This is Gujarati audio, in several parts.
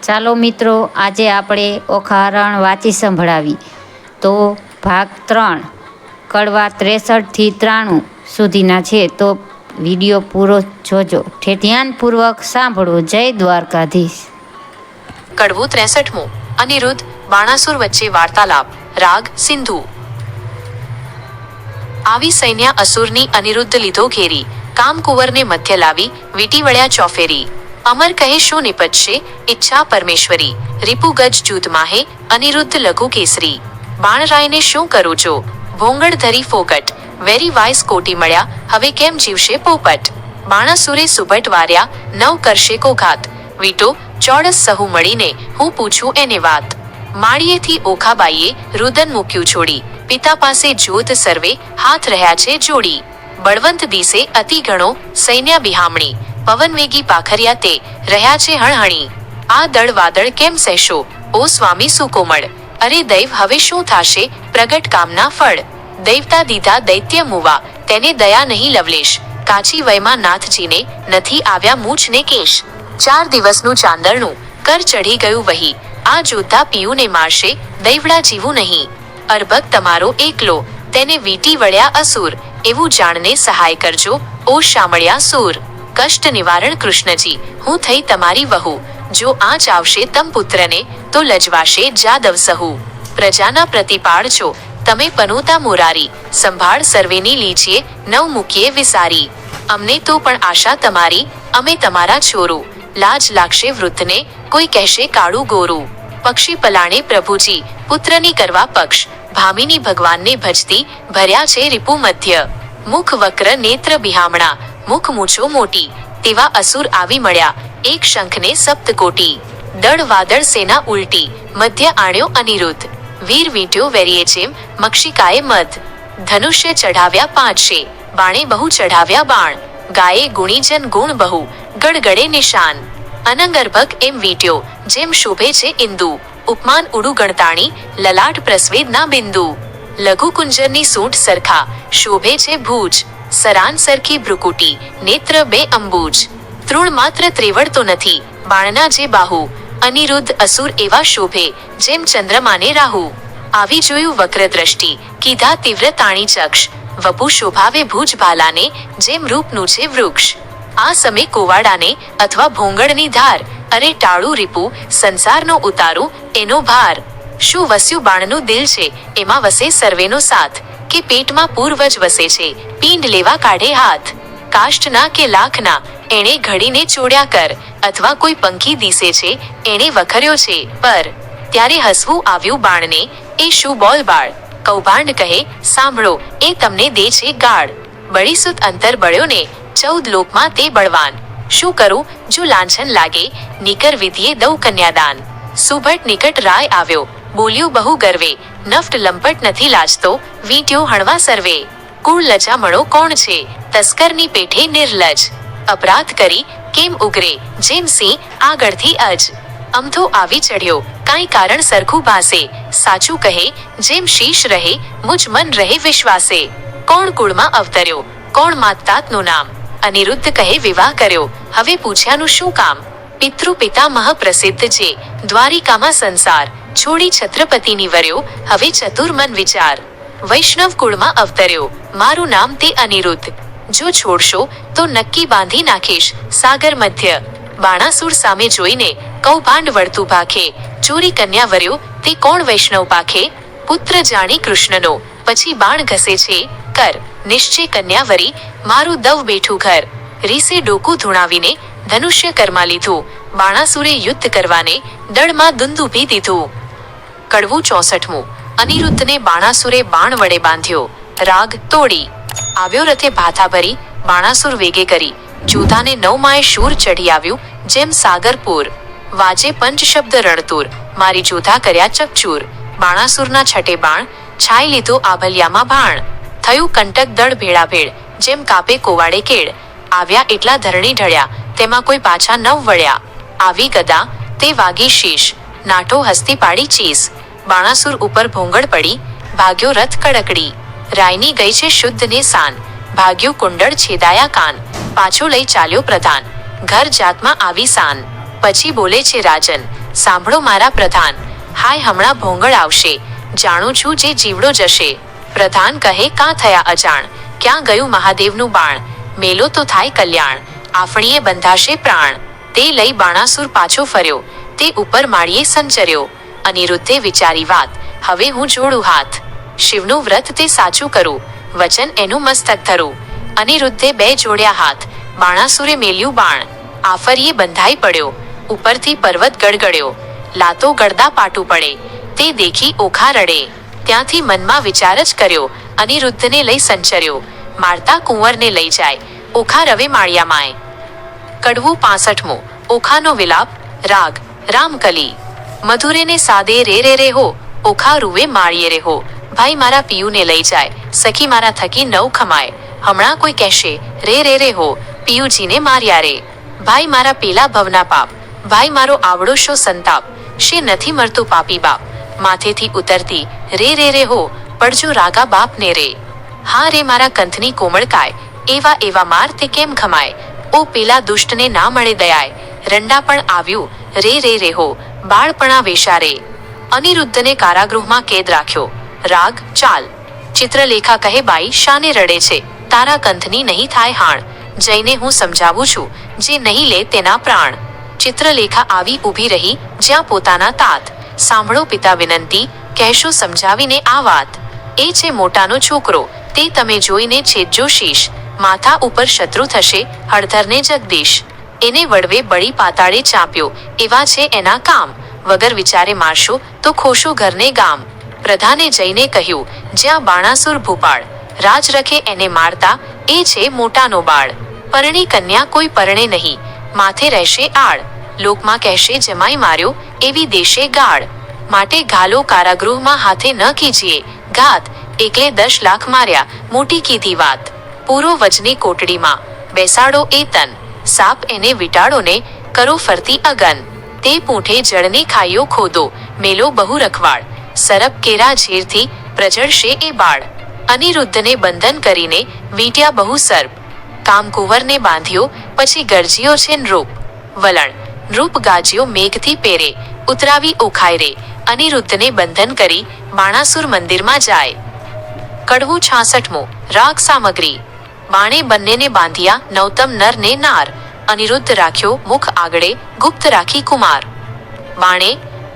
ચાલો મિત્રો, આજે આપણે ઓખારણ વાંચી સંભળાવી. તો ભાગ 3 કડવા 63 થી 93 સુધીના છે. તો વિડીયો પૂરો જોજો, ધ્યાનપૂર્વક સાંભળો. જય દ્વારકાધીશ. કડવું 63મું. અનિરુદ્ધ બાણાસુર વચ્ચે વાર્તાલાપ. રાગ સિંધુ. આવી સૈન્ય અસુરની અનિરુદ્ધ લીધો ઘેરી, કામકુંવરને મધ્ય લાવી વીટી વળ્યા ચોફેરી. અમર કહે શું નિપજશે, ઈચ્છા પરમેશ્વરી. રીપુ ગજ જૂથ માહે, અનિરુદ્ધ લઘુ કેસરી. બાણરાયને શું કરું જો, ભોંગળ ધરી ફોકટ. વેરી વાઇસ કોટી મળ્યા, હવે કેમ જીવશે પોપટ. બાણાસુરે સુભટ વાર્યા, નવ કરશે કો ઘાત. વીટો ચોડસ સહુ મળીને, હું પૂછું એને વાત. માળીએથી ઓખાબાઈએ રુદન મૂક્યું છોડી, પિતા પાસે જોત સર્વે હાથ રહ્યા છે જોડી. બળવંત દિશે અતિ ઘણો સૈન્ય બિહામણી, પવનવેગી પાખરિયા તે રહ્યા છે હણહણી. આ દળ વાદળ કેમ સહેશો, ઓ સ્વામી સુકોમળ. અરે દૈવ હવે શું થાશે, પ્રગટ કામના ફળ. દૈવતા દીધા દૈત્ય મુવા, તેને દયા નહીં લવલેશ. કાચી વયમાં નાથજીને નથી આવ્યા મૂછ ને કેશ. 4 દિવસનું ચાંદરનું કર ચઢી ગયું વહી, આ જોતા પિયુને મારશે, દૈવડા જીવું નહીં. અર્ભક તમારો એકલો, તેને વીટી વળ્યા અસુર. એવું જાણને સહાય કરજો, ઓ શામળિયા સૂર. કષ્ટ નિવારણ કૃષ્ણજી, હું થઈ તમારી વહુ. જો આંચ આવશે તમ પુત્રને, તો લજવાશે જાદવ સહુ. પ્રજાના પ્રતિપાળ છો, તમે પનોતા મોરારી. સંભાળ સર્વેની લીજીએ, નવ મૂકીએ વિસારી. અમને તો પણ આશા તમારી, અમે તમારા છોરું. લાજ લાગશે વૃદ્ધને, કોઈ કહેશે કાળું ગોરું. પક્ષી પલાણે પ્રભુજી, પુત્રની કરવા પક્ષ. ભામિની ભગવાનને ભજતી, ભર્યા છે રીપુ મધ્ય. મુખ વક્ર નેત્ર બિહામણા, મુખ મૂછો મોટી. તેવા અસુર આવી મળ્યા, એક શંખને સપ્તકોટી. દળ વાદળ સેના ઉલટી, મધ્ય આણ્યો અનિરુદ્ધ. વીર વીંટ્યો વેરીએ જેમ, મક્ષિકાએ મધ. ધનુષ્ય ચઢાવ્યા 500, બાણે બહુ ચઢાવ્યા બાણ. ગાયે ગુણીજન ગુણ બહુ, ગડગડે નિશાન. અનંગર્ભક એમ વીંટ્યો, જેમ શોભે છે ઇન્દુ. ઉપમાન ઉડું ગણતાણી, લલાટ પ્રસ્વેદના બિંદુ. લઘુ કુંજરની સૂંઢ સરખા, શોભે છે ભુજ. સરાન સરખી ભ્રુકુટી, નેત્ર 2 અંબુજ. તૃણ માત્ર ત્રેવડતો નથી, બાણના જે બાહુ. અનિરુદ્ધ અસુર એવા શોભે, જેમ ચંદ્રમાને રાહુ. આવી જોયું વક્ર દ્રષ્ટિ, કીધા તીવ્ર તાણી ચક્ષ. વપુ શોભાવે ભુજ ભાલાને, જેમ રૂપનું છે વૃક્ષ. આ સમે કોવાડાને, અથવા ભોંગળની ધાર. અરે ટાળું રીપુ, સંસારનો ઉતારું, એનો ભાર. શું વસ્યું બાણનું દિલ છે, એમાં વસે સર્વેનો સાથ. કે પેટમાં પૂર્વજ વસે છે, પીંડ લેવા કાઢે હાથ. કાષ્ઠના કે લાખના, એણે ઘડીને ચોડ્યા કર. અથવા કોઈ પંખી દીસે છે, એણે વખર્યો છે પર. ત્યારે હસવું આવ્યું બાણને, એ શું બોલબાળ. કૌભાંડ કહે, સાંભળો, એ તમને દે છે ગાળ. બળીસુત અંતર બળ્યો ને, 14 લોકમાં તે બળવાન. શું કરું, જો લાંછન લાગે, નિકર વિધિએ દઉં કન્યાદાન. સુભટ નિકટ રાય આવ્યો, બોલ્યું બહુ ગર્વે. નફ્ટ લંપટ નથી લાજતો, વીંટ્યો હણવા સર્વે. કુળ લજામણો કોણ છે, તસ્કરની પેઠે નિર્લજ. અપરાધ કરી કેમ ઉગરે, જેમ સિંહ આગળથી અજ. અમથો આવી ચડ્યો, કાંઈ કારણ સરખું ભાસે. સાચું કહે, જેમ શીશ રહે, મુજ મન રહે વિશ્વાસે. કોણ કુળમાં અવતર્યો, કોણ માતતાતનું નામ. અનિરુદ્ધ કહે વિવાહ કર્યો, હવે પૂછ્યાનું શું કામ. પિતૃ પિતામહ પ્રસિદ્ધ છે, દ્વારિકામાં સંસાર. છોડી છત્રપતિની વર્યો, હવે ચતુર્મન વિચાર. વૈષ્ણવ કુળમાં અવતર્યો, મારું નામ તે અનિરુદ્ધ. જો છોડશો, તો નક્કી બાંધી નાખીશ સાગર મધ્ય. બાણાસુર સામે જોઈને, કૌભાંડ વળતું ભાખે. ચોરી કન્યા વર્યો, તે કોણ વૈષ્ણવ પાખે. પુત્ર જાણી કૃષ્ણનો, પછી બાણ ઘસે છે કર. નિશ્ચય કન્યા વરી, મારું દવ બેઠું ઘર. રીસે ડોકું ધૂણાવીને, ધનુષ્ય કરમાં લીધું. બાણાસુરે યુદ્ધ કરવાને, દળમાં દુંદુભી દીધું. કડવું 64મું. અનિરુદ્ધને બાણાસુરે બાણ વડે બાંધ્યો. રાગ તોડી. આવ્યો રથે ભાથા ભરી, બાણાસુર વેગે કરી. જોધાને 9 માએ શૂર ચઢી આવ્યું, જેમ સાગરપુર. વાજે પંચ શબ્દ રણતુર, મારી જોધા કર્યા ચકચૂર. બાણાસુરના છઠે બાણ, છાઈ લીધો આભલિયામાં ભાણ. થયું કંટક દળ ભેળાભેળ, જેમ કાપે કોવાડે કેળ. આવ્યા એટલા ધરણી ઢળ્યા, તેમાં કોઈ પાછા 9 વળ્યા. આવી ગદા, તે વાગી શીશ. નાઠો હસ્તી પાડી ચીસ. બાણાસુર ઉપર ભોંગળ પડી, ભાગ્યો રથ કડકડી. રાયની ગઈ છે શુદ્ધ ને સાન, ભાગ્યું કુંડળ છેદાયા કાન. પાછો લઈ ચાલ્યો પ્રધાન, ઘર જાતમાં આવી સાન. પછી બોલે છે રાજન, સાંભળો મારા પ્રધાન, હાય હમણાં ભોંગળ આવશે, જાણું છું જે જીવડો જશે. પ્રધાન કહે કાં થયા અજાણ, ક્યાં ગયું મહાદેવનું બાણ, મેલો તો થાય કલ્યાણ, આફણીએ બંધાશે પ્રાણ. તે લઈ બાણાસુર પાછો ફર્યો, તે ઉપર માળીએ સંચર્યો. અનિરુદ્ધે વિચારી વાત, હવે હું જોડું હાથ, શિવનું વ્રત તે સાચું કરું, વચન એનું મસ્તક ધરું. અનિરુદ્ધે બે જોડ્યા હાથ, બાણાસુરે મેલ્યું બાણ, આફરીએ બંધાઈ પડ્યો, ઉપરથી પર્વત ગડગડ્યો, લાતો ગળદા પાટું પડે, તે દેખી ઓખા રડે. ત્યાંથી મનમાં વિચાર જ કર્યો, અનિરુદ્ધને લઈ સંચર્યો, મારતા કુંવરને લઈ જાય, ઓખા રવે માળિયામાંય. કડવું 65મો. ઓખાનો વિલાપ. રાગ રામકલી. મધુરેને સાદે રે રે રે હો, ઓખા રૂવે માળીએ રે હો. ભાઈ મારા પિયુને લઈ જાય, સખી મારા થકી નવ ખમાય, હમણાં કોઈ કહેશે રે રે રે હો, પિયુજીને માર્યા રે. ભાઈ મારા પેલા ભવના પાપ, ભાઈ મારો આવડો શો સંતાપ, શે નથી મરતું પાપી બાપ, માથેથી ઉતરતી રે રે રે હો, પડજો રાગા બાપને રે. હા રે મારા કંથની કોમળકાય, એવા એવા માર તે કેમ ખમાય, ઓ પેલા દુષ્ટને ના મળે દયાય, રંડા પણ આવ્યું રે રે રે હો, બાળપણા વેશારે. અનિરુદ્ધને કારાગૃહમાં કેદ રાખ્યો. રાગ ચાલ. ચિત્રલેખા કહે બાઈ શાને રડે છે, તારા કંથની નહીં થાય હાણ, જઈને હું સમજાવું છું, જે નહીં લે તેના પ્રાણ. ચિત્રલેખા આવી ઊભી રહી જ્યાં પોતાના તાત, સાંભળો પિતા વિનંતી, કહેશો સમજાવીને આ વાત. એ છે મોટાનો છોકરો, તે તમે જોઈને છેદજો શીશ, માથા ઉપર શત્રુ થશે હળધરને જગદીશ. એને વડવે બળી પાતાળે ચાંપ્યો, એવા છે એના કામ, વગર વિચારે મારશો તો ખોશો ઘરને ગામ. પ્રધાને જઈને કહ્યું, જ્યાં બાણાસુર ભૂપાળ, રાજ રખે એને મારતા, એ છે મોટાનો બાળ. પરણી કન્યા કોઈ પરણે નહીં, માથે રહેશે આળ, લોકમાં કહેશે જમાઈ માર્યો, એવી દેશે ગાળ. માટે ઘાલો કારાગૃહમાં હાથે ન કીજીએ ઘાત, એકલે 10 લાખ માર્યા મોટી કીધી વાત. પૂરો વજની કોટડીમાં બેસાડો એ તન, સાપ એને વિટાળો ને કરો ફરતી અગન. તે પૂંઠે જળની ખાઈઓ ખોદો, મેલો બહુ રખવાળ, સરપ કેરા ઝેરથી પ્રજળશે એ બાળ. અનિરુદ્ધને બંધન કરીને વીંટ્યા બહુ સર્પ, કામકુંવરને બાંધ્યો પછી ગરજીયો છે નૃપ. વલણ. નૃપ ગાજ્યો મેઘથી પેરે, ઉતરાવી ઓખાય રે, અનિરુદ્ધને બંધન કરી બાણાસુર મંદિરમાં જાય. કડવું 66મો. રાગ સામગ્રી. બાણે બંનેને બાંધ્યા નવતમ નર ને નાર, અનિરુદ્ધ રાખ્યો મુખ આગળે, ગુપ્ત રાખી કુમાર. બાણે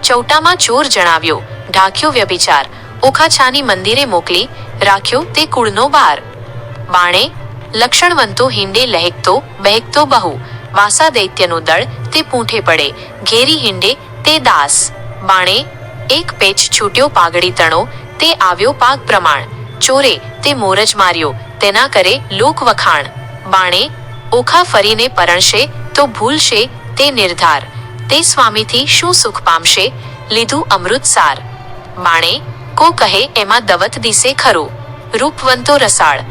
ચૌટામાં ચોર જણાવ્યો, ઢાંક્યો વ્યભિચાર, ઓખાછાની મંદિરે મોકલી, રાખ્યો તે કુળનો બાર. બાણે લક્ષણવંતો હિંડે લહેકતો બહેકતો બહુ, વાસા દૈત્યનું દળ તે પૂંઠે પડે, ઘેરી હિંડે તે દાસ. બાણે એક પેચ છૂટ્યો પાઘડી તણો, તે આવ્યો પાગ પ્રમાણ, ચોરે તે મોરજ માર્યો, તેના કરે લોક વખાણ. બાણે ઓખા ફરીને પરણશે તો ભૂલશે તે નિર્ધાર, તે સ્વામીથી શું સુખ પામશે, લીધું અમૃત સાર. બાણે કો કહે એમાં દવત દિસે ખરું, રૂપવંતો રસાળ.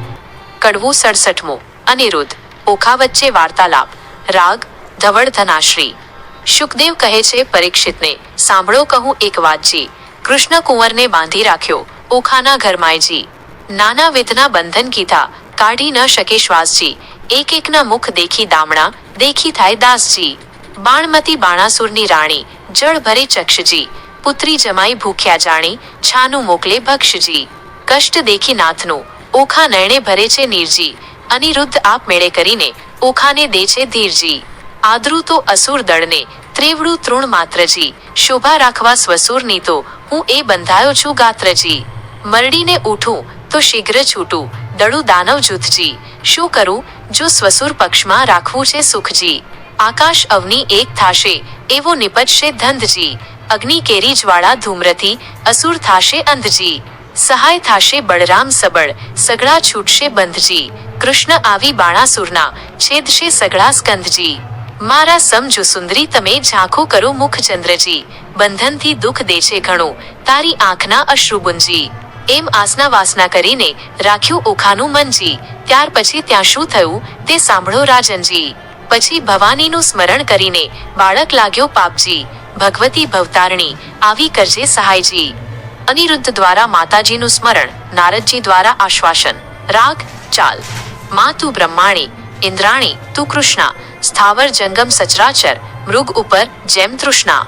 કડવું 67મો. અનિરુદ્ધ. ઓખા વચ્ચે વાર્તાલાપ. રાગ ધવળ ધનાશ્રી. શુકદેવ કહે છે પરીક્ષિતને, સાંભળો કહું એક વાતજી, કૃષ્ણ કુંવરને બાંધી રાખ્યો ઓખાના ઘરમાયજી. નાના વિધના બંધન કીધા, કાઢી ન શકે શ્વાસજી, એક એકના મુખ દેખી દામણા, દેખી થાય દાસજી. બાણમતી બાણાસુરની રાણી, જળ ભરે ચક્ષજી, પુત્રી જમાઈ ભૂખ્યા જાણી, છાનું મોકલે ભક્ષજી. કષ્ટ દેખી નાથનું, ઓખા નયણે ભરે છે નીરજી, અનિરુદ્ધ આપ મેળે કરીને ઓખાને દે છે ધીરજી. આદરું તો અસુર દળને, ત્રેવડું તૃણ માત્રજી, શોભા રાખવા સ્વસુરની તો હું એ બંધાયો છું ગાત્રજી. મરડીને ઉઠું તો શીઘ્ર છૂટું, દળું દાનવ જૂથજી, શું કરું જો સ્વસુર પક્ષમાં રાખવું છે સુખજી. આકાશ અવની એક થાશે, એવો નિપજશે ધંધજી, અગ્નિ કેરી જ્વાળા ધૂમ્રથી અસુર થાશે અંધજી. સહાય થાશે બળરામ સબળ, સગળા છૂટશે બંધજી, કૃષ્ણ આવી બાણાસુરના, છેદશે સગળા સ્કંધજી. મારા સમજુ સુંદરી તમે ઝાંખો કરો મુખચંદ્રજી, બંધનથી દુઃખ દે છે ઘણું, તારી આંખના અશ્રુબુંજી. એમ આસના વાસના કરીને રાખ્યું ઓખાનું મનજી, ત્યાર પછી ત્યાં શું થયું તે સાંભળો રાજનજી. પછી ભવાનીનું સ્મરણ કરીને બાળક લાગ્યો પાપજી, ભગવતી ભવતારણી આવી કરજે સહાયજી. અનિરુદ્ધ દ્વારા માતાજીનું સ્મરણ, નારદજી દ્વારા આશ્વાસન. રાગ ચાલ. મા તું બ્રહ્માણી, ઇન્દ્રાણી તું કૃષ્ણા, સ્થાવર જંગમ સચરાચર, મૃગ ઉપર જેમ તૃષ્ણા.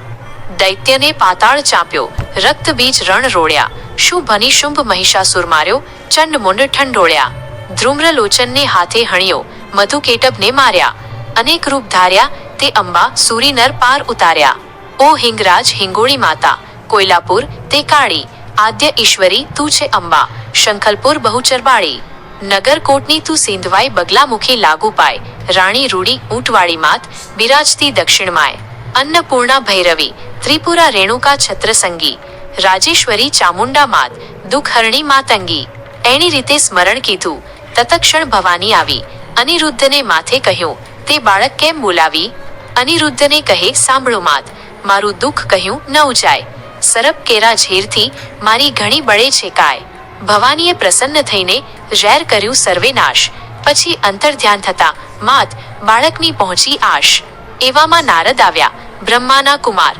દૈત્યને પાતાળ ચાંપ્યો, રક્તબીજ રણ રોળ્યા, શુંભ અને શુંભ મહિષાસુર માર્યો, ચંડમુંડ ઠંડોળ્યા. ધ્રુમ્રલોચનને હાથે હણ્યો, મધુકેટભને માર્યા, અનેક રૂપ ધાર્યા તે અંબા સૂરી નર પાર ઉતાર્યા. ઓ હિંગરાજ હિંગોળી માતા, કોયલાપુર તે કાળી, આદ્ય ઈશ્વરી તું છે અંબા, શંખલપુર બહુચરબાળી. નગરકોટની તું સિંધવાઈ બગલામુખી લાગુ પાય, રાણી રૂડી ઊંટવાળી માત, બિરાજતી દક્ષિણમાય. અન્નપૂર્ણા ભૈરવી, ત્રિપુરા રેણુકા છત્રસંગી, રાજેશ્વરી ચામુંડા માત, દુઃખહરણી માતંગી. એની રીતે સ્મરણ કીધું, તત્ક્ષણ ભવાની આવી, અનિરુદ્ધને માથે કહ્યું, તે બાળક કેમ બોલાવી? અનિરુદ્ધને કહે, સાંભળો માત, મારું દુઃખ કહ્યું ન ઉજાય, સરપ કેરા ઝેરથી મારી ઘણી બળે છે કાય. ભવાનીએ પ્રસન્ન થઈને ઝેર કર્યું સર્વે નાશ, પછી અંતર્ધ્યાન થતા, માત, બાળકની પહોંચી આશ. એવામાં નારદ આવ્યા, બ્રહ્માના કુમાર,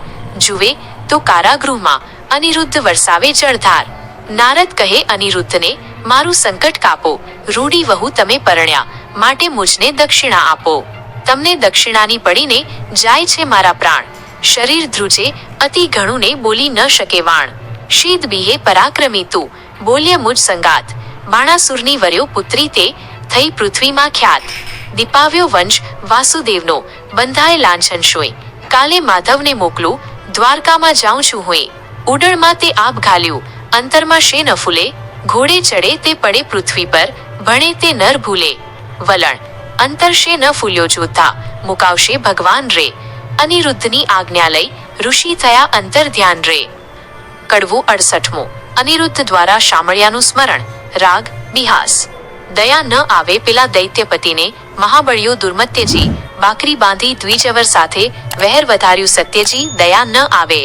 જુએ તો કારાગૃહમાં અનિરુદ્ધ વરસાવે જળધાર. નારદ કહે અનિરુદ્ધને, મારું સંકટ કાપો, રૂડી વહુ તમે પરણ્યા, માટે મુજને દક્ષિણા આપો. તમને દક્ષિણાની પડીને જાય છે મારા પ્રાણ, શરીર ધ્રુજે અતિ ઘણું ને બોલી ન શકે વાણ. શીદ બીહે પરાક્રમી તું, બોલ્ય મુજ સંગાત, બાણાસુરની વર્યો પુત્રી તે, થઈ પૃથ્વીમાં ખ્યાત. દીપાવ્યો વંશ વાસુદેવનો, બંધાય લાંછન શોય, કાલે માધવને મોકલું, દ્વારકામાં જાઉં છું હુંય. ઉડણમાં તે આપ ઘાલ્યું, અંતરમાં શે ન ફૂલે, ઘોડે ચડે તે પડે પૃથ્વી પર, ભણે તે નર ભૂલે. વલણ અંતર શે ન ફૂલ્યો જોતા, મુકાવશે ભગવાન રે. અનિરુદ્ધની આજ્ઞા લઈ ઋષિ થયા અંતર ધ્યાન રે. કડવું 68. અનિરુદ્ધ દ્વારા શામળિયાનું સ્મરણ. રાગ બિહાસ. દયા ન આવે પેલા દૈત્યપતિને, મહાબળિયો દુર્મત્યજી, બાકરી બાંધી દ્વિજવર સાથે વહેર વધાર્યું સત્યજી, દયા ન આવે.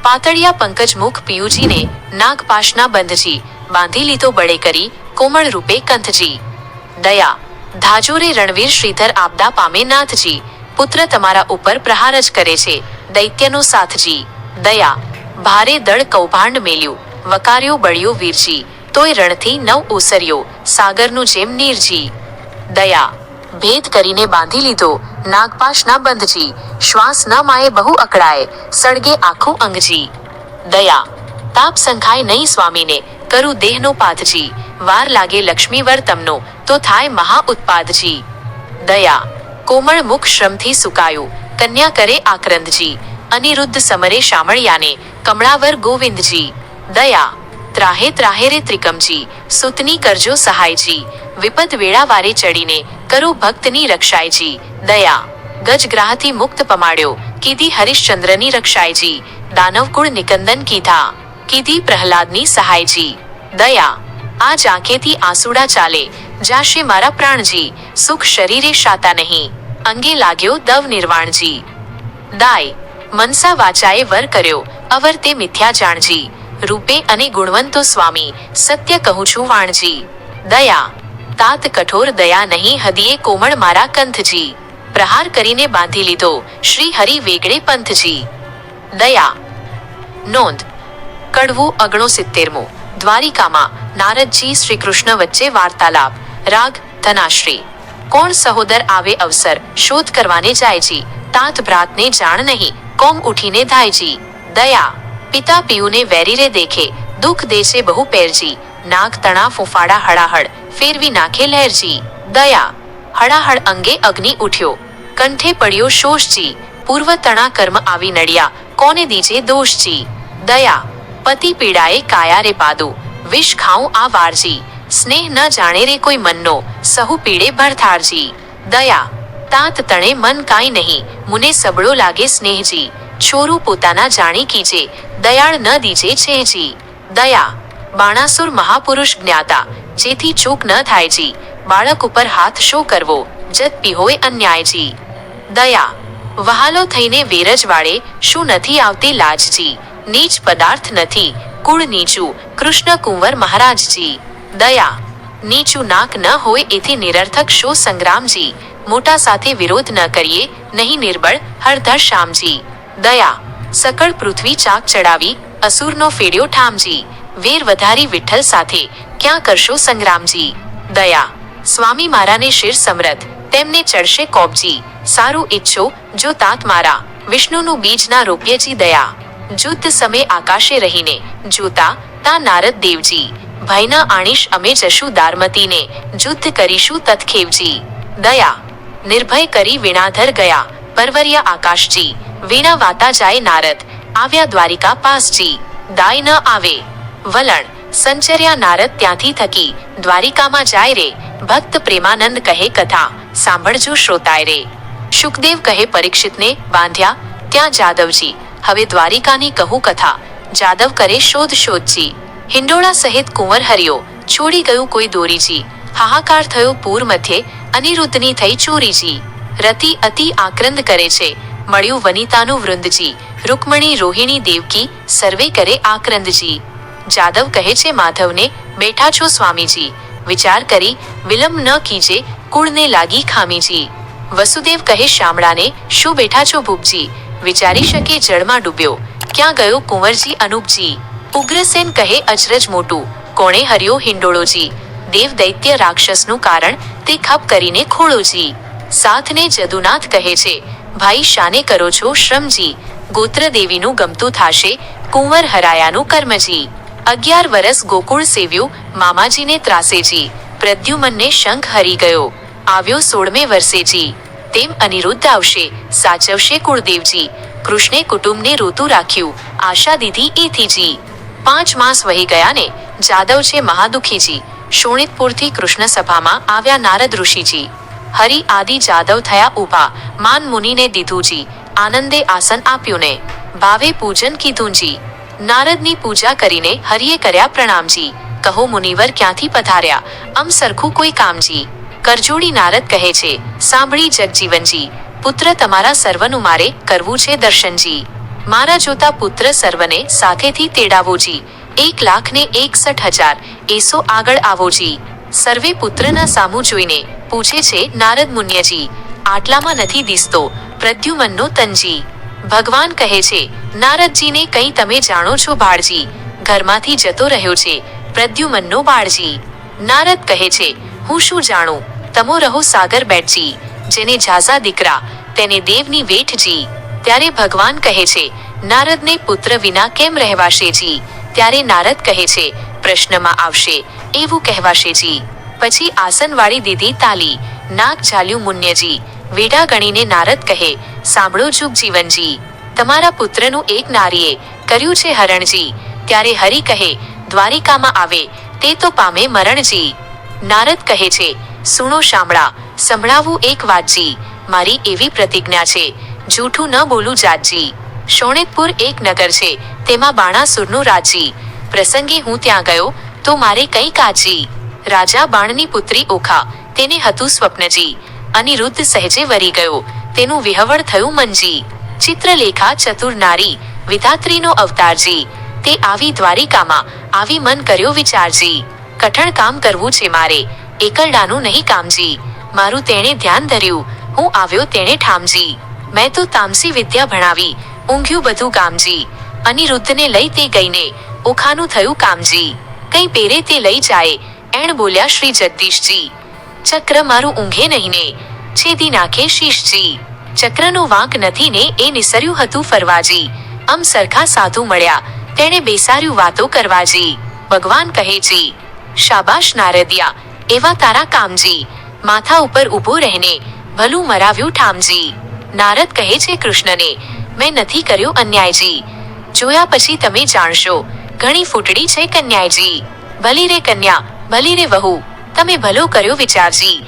પાતળિયા પંકજમુખ પિયુજીને, નાગપાશના બંધજી, બાંધી લીધો બળે કરી, કોમળ રૂપે કંથજી. દયા ધાજોરે રણવીર શ્રીધર આપદા પામે નાથજી, પુત્ર તમારા ઉપર પ્રહાર જ કરે છે, દૈત્યનો સાથજી. દયા ભારે દળ કૌભાંડ મેલ્યું, વકાર્યો બળ્યો વીરજી, તોય રણથી નવ ઓસર્યો, સાગરનું જેમ નીરજી. દયા ભેદ કરીને બાંધી લીધો, નાગપાશના બંધજી, શ્વાસ ન માએ બહુ અકળાય, સળગે આખું અંગજી. દયા તાપ સંખાય નહીં સ્વામીને, કરું દેહનો પાથજી, વાર લાગે લક્ષ્મીવર તમનો, તો થાય મહા ઉત્પાદજી. દયા કોમળ મુખ શ્રમથી સુકાયું, કન્યા કરે આક્રંદજી, અનિરુદ્ધ સમરે શામળિયાને, કમળાવર ગોવિંદજી. દયા ત્રાહે ત્રાહે રે ત્રિકમજી, સુતની કરજો સહાયજી, વિપદ વેળા વારે ચડીને, કરો ભક્તની રક્ષાયજી. દયા ગજગ્રાહથી મુક્ત પમાડ્યો, કીધી હરિશ્ચંદ્રની રક્ષાયજી, દાનવકુળ નિકંદન કીધા, કીધી પ્રહલાદની સહાયજી. દયા આજ આંખેથી આંસુડા ચાલે, જાશે મારા પ્રાણજી, સુખ શરીરે શાતા નહીં, અંગે લાગ્યો દવ નિર્વાણજી. દાય મનસા વાચાએ વર કર્યો, અવર તે મિથ્યા જાણજી, રૂપે અને ગુણવંતો સ્વામી, સત્ય કહું છું વાણજી. દયા તાત કઠોર દયા નહીં હદીએ કોમળ મારા કંથજી, પ્રહાર કરીને બાંધી લીધો શ્રી હરિ વેગળે પંથજી. દયા નોંધ. કડવું 69. દ્વારિકામાં નારદજી શ્રી કૃષ્ણ વચ્ચે વાર્તાલાપ. રાગ ધનાશ્રી. કોણ સહોદર આવે અવસર, શોધ કરવાને જાયજી, તાત ભ્રાતને જાણ નહીં, કોમ ઉઠીને ધાયજી. દયા પિતા પિયુને વેરી રે દેખે, દુઃખ દેશે બહુ પેરજી, નાગ તણા ફૂંફાડા હળાહળ, ફેરવી નાખે લહેરજી. દયા હળાહળ અંગે અગ્નિ ઉઠ્યો, કંઠે પડ્યો શોષજી, પૂર્વ તણા કર્મ આવી નડ્યા, કોને દીજે દોષજી. દયા પતિ પીડાએ કાયા રે પાદુ, વિષ ખાઉં આ વારજી, સ્નેહ ન જાણે રે કોઈ મનનો, સહુ પીડે ભરથારજી. દયા તાત તણે મન કાંઈ નહીં, મુને સબળો લાગે સ્નેહજી, છોરું પોતાના જાણી કીજે, દયાળ ન દીજે છેજી. દયા બાણાસુર મહાપુરુષ જ્ઞાતા, જેથી ચૂક ન થાયજી, બાળક ઉપર હાથ શો કરવો, જત પીહોય અન્યાયજી. દયા વહાલો થઈને વેરજ વાળે, શું નથી આવતી લાજજી, નીચ પદાર્થ નથી, કુળ નીચું, કૃષ્ણ કુંવર મહારાજજી. દયા નીચું નાક ન હોય એથી નિરર્થક શો સંગ્રામજી, મોટા સાથે વિરોધ ન કરીએ, નહીં નિર્બળ હરધર શામજી. દયા સકળ પૃથ્વી ચાક ચડાવી, અસુરનો ફેડ્યો ઠામજી, વેર વધારી વિઠ્ઠલ સાથે, ક્યાં કરશો સંગ્રામજી. દયા સ્વામી મારાને શિર સમરથ, તેમને ચડશે કોપજી, સારું ઈચ્છો જો તાત મારા, વિષ્ણુનું બીજ ના રોપ્યેજી. દયા જુદ્ધ સમય આકાશે રહીને જોતા તા નારદ દેવજી, ભયના આણીશ અમે જશું દારમતીને, જુદ્ધ કરીશું તત્ખેવજી. દયા નિર્ભય કરી વીણાધર ગયા, પરવર્યા આકાશજી, વીણા વાતા જાય નારદ, આવ્યા દ્વારિકા પાસજી. દાય ન આવે વલણ સંચર્યા નારદ ત્યાંથી થકી, દ્વારિકામાં જાય રે, ભક્ત પ્રેમાનંદ કહે કથા, સાંભળજો શ્રોતાય રે. શુકદેવ કહે પરીક્ષિતને, બાંધ્યા ત્યાં જાદવજી, હવે દ્વારિકાની કહું કથા, જાદવ કરે શોધ શોધજી. હિંડોળા સહિત કુંવર હર્યો, છોડી ગયું કોઈ દોરીજી, હાહાકાર થયો પૂર મધ્યે, અનિરુદ્ધની થઈ ચોરીજી. રતિ અતિ આક્રંદ કરે છે, મળ્યું વનિતાનું વૃંદજી, રૂકમણી રોહિણી દેવકી, સર્વે કરે આક્રંદજી. જાદવ કહે છે માધવને, બેઠા છો સ્વામીજી, વિચાર કરી વિલંબ ન કીજે, કુળને લાગી ખામીજી. વસુદેવ કહે શામળાને, શું બેઠા છો ભૂપજી, વિચારી શકે જળમાં ડૂબ્યો, ક્યાં ગયો કુંવરજી અનુપજી. ઉગ્રસેન કહે અચરજ મોટું, કોણે હર્યો હિંડોળોજી, દેવ દૈત્ય રાક્ષસનું કારણ તે ખપ કરીને ખોળોજી. સાથને જદુનાથ કહે છે, ભાઈ શાને કરો છો શ્રમજી, ગોત્ર દેવીનું ગમતું થાશે, કુંવર હરાયાનું કર્મજી. 11 વરસ ગોકુળ સેવ્યું, મામાજીને ત્રાસેજી, પ્રદ્યુમનને શંખ હરી ગયો, આવ્યો 16મે વર્ષેજી. તેમ અનિરુદ્ધ આવશે, સાચવશે કુળદેવજી, કૃષ્ણે કુટુંબને રોતું રાખ્યું, આશા દીધી એથીજી. 5 માસ વહી ગયા ને, જાદવ છે મહાદુખીજી, શોણિતપુરથી કૃષ્ણ સભામાં આવ્યા નારદ ઋષિજી. હરિ આદિ જાદવ થયા ઊભા, માન મુનિને દીધુંજી, આનંદે આસન આપ્યું ને, ભાવે પૂજન કીધુંજી. નારદની પૂજા કરીને હરિએ કર્યા પ્રણામજી, કહો મુનિવર ક્યાંથી પધાર્યા, અમ સરખું કોઈ કામજી. કરજોડી નારદ કહે છે, સાંભળી જગજીવનજી, પુત્ર તમારા સર્વનું મારે કરવું છે દર્શનજી. મારા જોતા પુત્ર સર્વને સાથેથી તેડાવોજી, 1,61,000 એસો આગળ આવોજી. સર્વે પુત્રના સામું જોઈને પૂછે છે નારદ મુન્યજી, આટલામાં નથી દિસતો પ્રદ્યુમનનો તનજી. ભગવાન કહે છે નારદજીને, કંઈ તમે જાણો છો ભાળજી, ઘરમાંથી જતો રહ્યો છે પ્રદ્યુમનનો બાળજી. નારદ કહે છે, હું શું જાણું, તમો રહો સાગર બેઠજી, જેને ઝાઝા દીકરા તેને દેવની વેઠજી. ત્યારે ભગવાન કહે છે નારદને, પુત્ર વિના કેમ રહેવાશેજી. ત્યારે નારદ કહે છે, પ્રશ્નમાં આવશે એવું કહેવાશેજી. પછી આસન વાળી દીધી તાલી, નાક ઝાલ્યું મુન્યજી, વેઢા ગણીને નારદ કહે, સાંભળો જુગ જીવનજી, તમારા પુત્રનું એક નારીએ કર્યું છે હરણજી. ત્યારે હરિ કહે, દ્વારિકામાં આવે તે તો પામે મરણજી. નારદ કહે છે, સુણો શામળા, સંભળાવું એક વાતજી, મારી એવી પ્રતિજ્ઞા છે, જૂઠું ન બોલું જાતજી. શોણિતપુર એક નગર છે, તેમાં બાણાસુરનું રાજજી, પ્રસંગે હું ત્યાં ગયો તો મારે કંઈ કાજી. રાજા બાણની પુત્રી ઓખા, તેને હતું સ્વપ્નજી, અનિરુદ્ધ સહેજે વરી ગયો, તેનું વિહવળ થયું મનજી. ચિત્રલેખા ચતુર નારી, વિધાત્રીનો અવતારજી, તે આવી દ્વારિકામાં આવી મન કર્યો વિચારજી. કઠણ કામ કરવું છે મારે, એકલડાનું નહીં કામજી, મારું તેણે ધ્યાન ધર્યું, હું આવ્યો તેણે ઠામજી. મેં તો તામસી વિદ્યા ભણાવી, ઊંઘ્યું બધું ગામજી. અનિરુદ્ધને લઈ તે ગઈને ઓખાનું થયું કામજી. કઈ પેરે તે લઈ જાય, એણ બોલ્યા શ્રી જગદીશજી, ચક્ર મારું ઊંઘે નહીં ને, છેદી નાખે શીશજી. ચક્રનો વાંક નથી ને એ નિસર્યું હતું ફરવાજી, અમ સરખા સાધુ મળ્યા તેણે બેસાર્યું વાતો કરવાજી. ભગવાન કહે જી, શાબાશ નારદિયા, એવા તારા કામજી, માથા ઉપર ઊભો રહીને ભલું મરાવ્યું ઠામજી. નારદ કહે છે કૃષ્ણને, મેં નથી કર્યો અન્યાયજી, જોયા પછી તમે જાણશો, ઘણી ફૂટડી છે કન્યાયજી. ભલી રે કન્યા, ભલી રે વહુ, તમે ભલો કર્યો વિચારજી,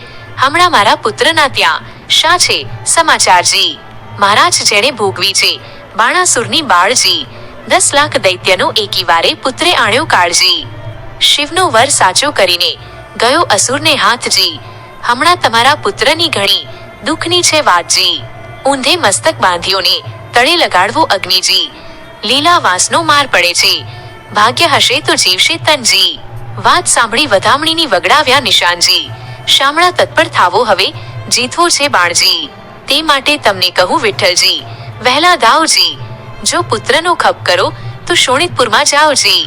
હમણાં મારા પુત્રના ત્યાં શા છે સમાચારજી. મહારાજ જેણે ભોગવી છે બાણાસુરની બાળજી, 10 લાખ દૈત્યનો એકી વારે પુત્રે આણ્યો કાળજી. શિવનો વર સાચો કરીને ગયો અસુરને હાથજી, હમણાં તમારા પુત્રની ઘણી દુઃખની છે વાતજી. ઊંધે મસ્તક બાંધ્યોને તળે લગાડવો અગ્નિજી, લીલા વાંસનો માર પડે છે, ભાગ્ય હશે તો જીવશે તનજી. વાત સાંભળી વધામણીની વગડાવ્યા નિશાનજી, શામળા તત્પર થાવો હવે જીતવો છે બાણજી. તે માટે તમને કહું વિઠ્ઠલજી, વહેલા દાવજી, જો પુત્રનો ખપ કરો તો શોણિતપુરમાં જાઓજી.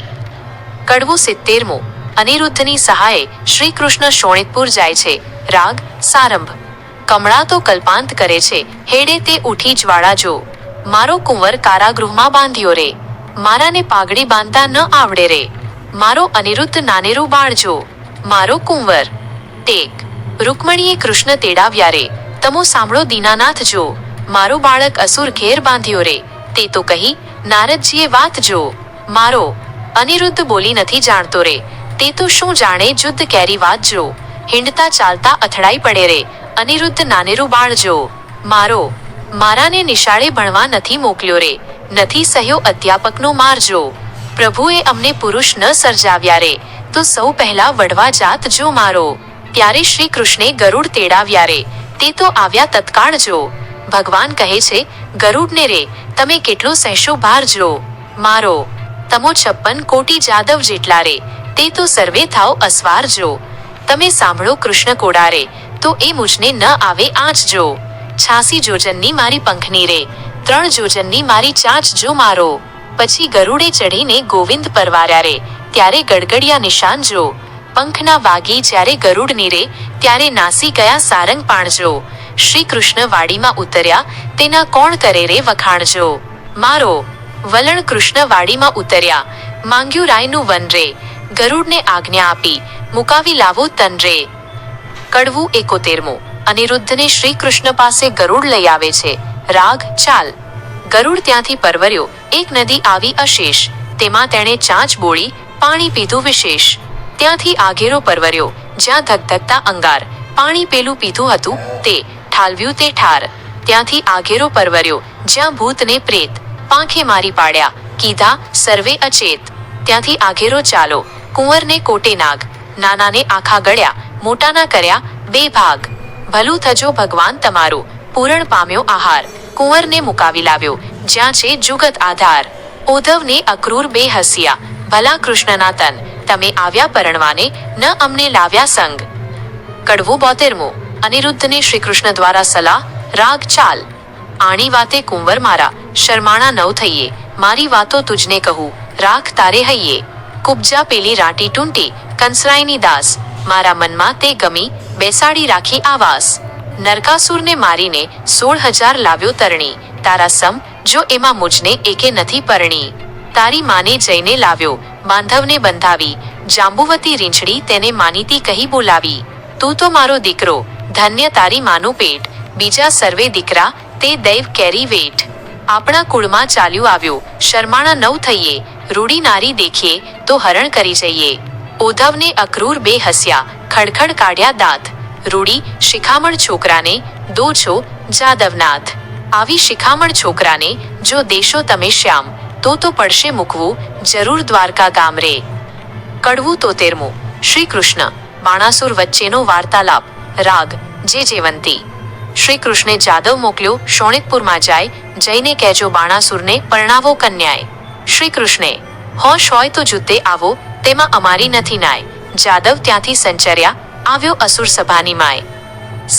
કડવું 70મો. અનિરુદ્ધની સહાયે શ્રી કૃષ્ણ શોણિતપુર જાય છે. રાગ સારંભ. કમળા તો કલ્પાંત કરે છે, હેડે તે ઉઠી જ્વાળા જો, મારો કુંવર કારાગૃહમાં બાંધ્યો રે. મારાને પાઘડી બાંધતા ન આવડે રે. મારો અનિરુદ્ધ નાનેરું બાળ જો, મારો કુંવર. ટેક. રૂકમણીએ કૃષ્ણ તેડાવ્યા રે. તમો સાંભળો દીનાનાથ જો, મારો બાળક અસુર ઘેર બાંધ્યો રે. તે તો કહી નારદજીએ વાત જો, મારો અનિરુદ્ધ બોલી નથી જાણતો રે. તે તો શું જાણે જુદ્ધ કેરી વાત જો. હિંડતા ચાલતા અથડાઈ પડે રે. અનિરુદ્ધ નાનેરું બાળ જો, મારો. મારાને નિશાળે ભણવા નથી મોકલ્યો રે. નથી સહ્યો અધ્યાપકનો માર જો. પ્રભુએ અમને પુરુષ ન સર્જાવ્યા રે, તો સૌ પહેલા વડવા જાત જો મારો. ત્યારે શ્રી કૃષ્ણે ગરુડ તેડાવ્યા રે. તે તો આવ્યા તત્કાળ જો. ભગવાન કહે છે ગરુડને રે, તમે કેટલો સહેશો ભાર જો, મારો. તમો 56 કોટી જાદવ જેટલા રે, તે તો સર્વે થાવ અસવાર જો. તમે સાંભળો કૃષ્ણ કોડા રે, તો એ મુજને ન આવે આંચ જો. 86 જોજનની મારી પંખની રે, 3 જોજનની મારી ચાંચ જો મારો. પછી ગરુડે ચઢીને ગોવિંદ પરવાર્યા રે, ત્યારે ગડગડિયા નિશાન જો. પંખના વાગી જ્યારે ગરુડની રે, ત્યારે નાસી ગયા સારંગ પાણજો. શ્રી કૃષ્ણ વાડીમાં ઉતર્યા, તેના કોણ કરે રે વખાણજો, મારો. વલણ કૃષ્ણ વાડીમાં ઉતર્યા, માંગ્યું રાયનું વન રે. ગરુડને આજ્ઞા આપી, મુકાવી લાવો તન રે. કડવું 71. અનિરુદ્ધને શ્રી કૃષ્ણ પાસે ગરુડ લઈ આવે છે. રાગ ચાલ. ગરુડ ત્યાંથી પરવર્યો. એક નદી આવી અશેષ, તેમાં તેણે ચાંચ બોળી, પાણી પીધું વિશેષ. ત્યાંથી આઘેરો પરવર્યો, જ્યાં ધગધગતા અંગાર. પાણી પેલું પીધું હતું તે ઠાલવ્યું તે ઠાર. ત્યાંથી આઘેરો પરવર્યો, જ્યાં ભૂતને પ્રેત. પાંખે મારી પાડ્યા, કીધા સર્વે અચેત. ત્યાંથી આઘેરો ચાલો, કુંવરને કોટે નાગ. નાનાને આખા ગળ્યા, મોટાના કર્યા 2 ભાગ. ભલું થજો ભગવાન તમારું, પૂરણ પામ્યો આહાર. કુંવરને મુકાવી લાવ્યો, જ્યાં છે જુગત આધાર. ઉદ્ધવને અક્રૂર 2 હસ્યા, ભલા કૃષ્ણના તન. તમે આવ્યા પરણવાને, ન અમને લાવ્યા સંગ. કડવું 72. અનિરુદ્ધને શ્રી કૃષ્ણ દ્વારા સલાહ. રાગ ચાલ. આણી વાતે કુંવર મારા, શરમાણા નવ થઈએ. મારી વાતો તુજને કહું, રાખ તારે હૈયે. કુબજા પેલી રાટી ટૂંટી, કંસરાયની દાસ. મારા મનમાં તે ગમી, બેસાડી રાખી આવાસ. નરકાસુરને મારીને 16,000 લાવ્યો તરણી. તારા સમ જો એમાં મુજને એકે નથી પરણી. તારી માને જઈને લાવ્યો, બાંધવને બંધાવી. જાંબુવતી રીંછડી તેને માનીતી કહી બોલાવી. તું તો મારો દીકરો, ધન્ય તારી માનું પેટ. બીજા સર્વે દીકરા, તે દૈવ કેરી વેઠ. આપણા કુળમાં ચાલ્યું આવ્યો, શરમાણા નવ થઈએ. રૂડી નારી દેખીએ, તો હરણ કરી જઈએ. ઉદ્ધવને અક્રૂર 2 હસ્યા, ખડખડ કાઢ્યા દાંત. રૂડી શિખામણ છોકરાને, દો છો જાદવનાથ. આવી શિખામણ છોકરાને જો દેશો તમે શ્યામ, તો પડશે મૂકવું જરૂર દ્વારકા ગામ રે. કડવું 73. શ્રી કૃષ્ણ બાણાસુર વચ્ચેનો વાર્તાલાપ. રાગ જે જેવંતી. શ્રી કૃષ્ણે જાદવ મોકલ્યો શોણિતપુરમાં જાય. જઈને કહેજો બાણાસુરને પરણાવો કન્યાએ. શ્રી કૃષ્ણે હોશ હોય તો જુદ્ધે આવો, તેમાં અમારી નથી નાય. જાદવ ત્યાંથી સંચર્યા, આવ્યો અસુર સભાની માય.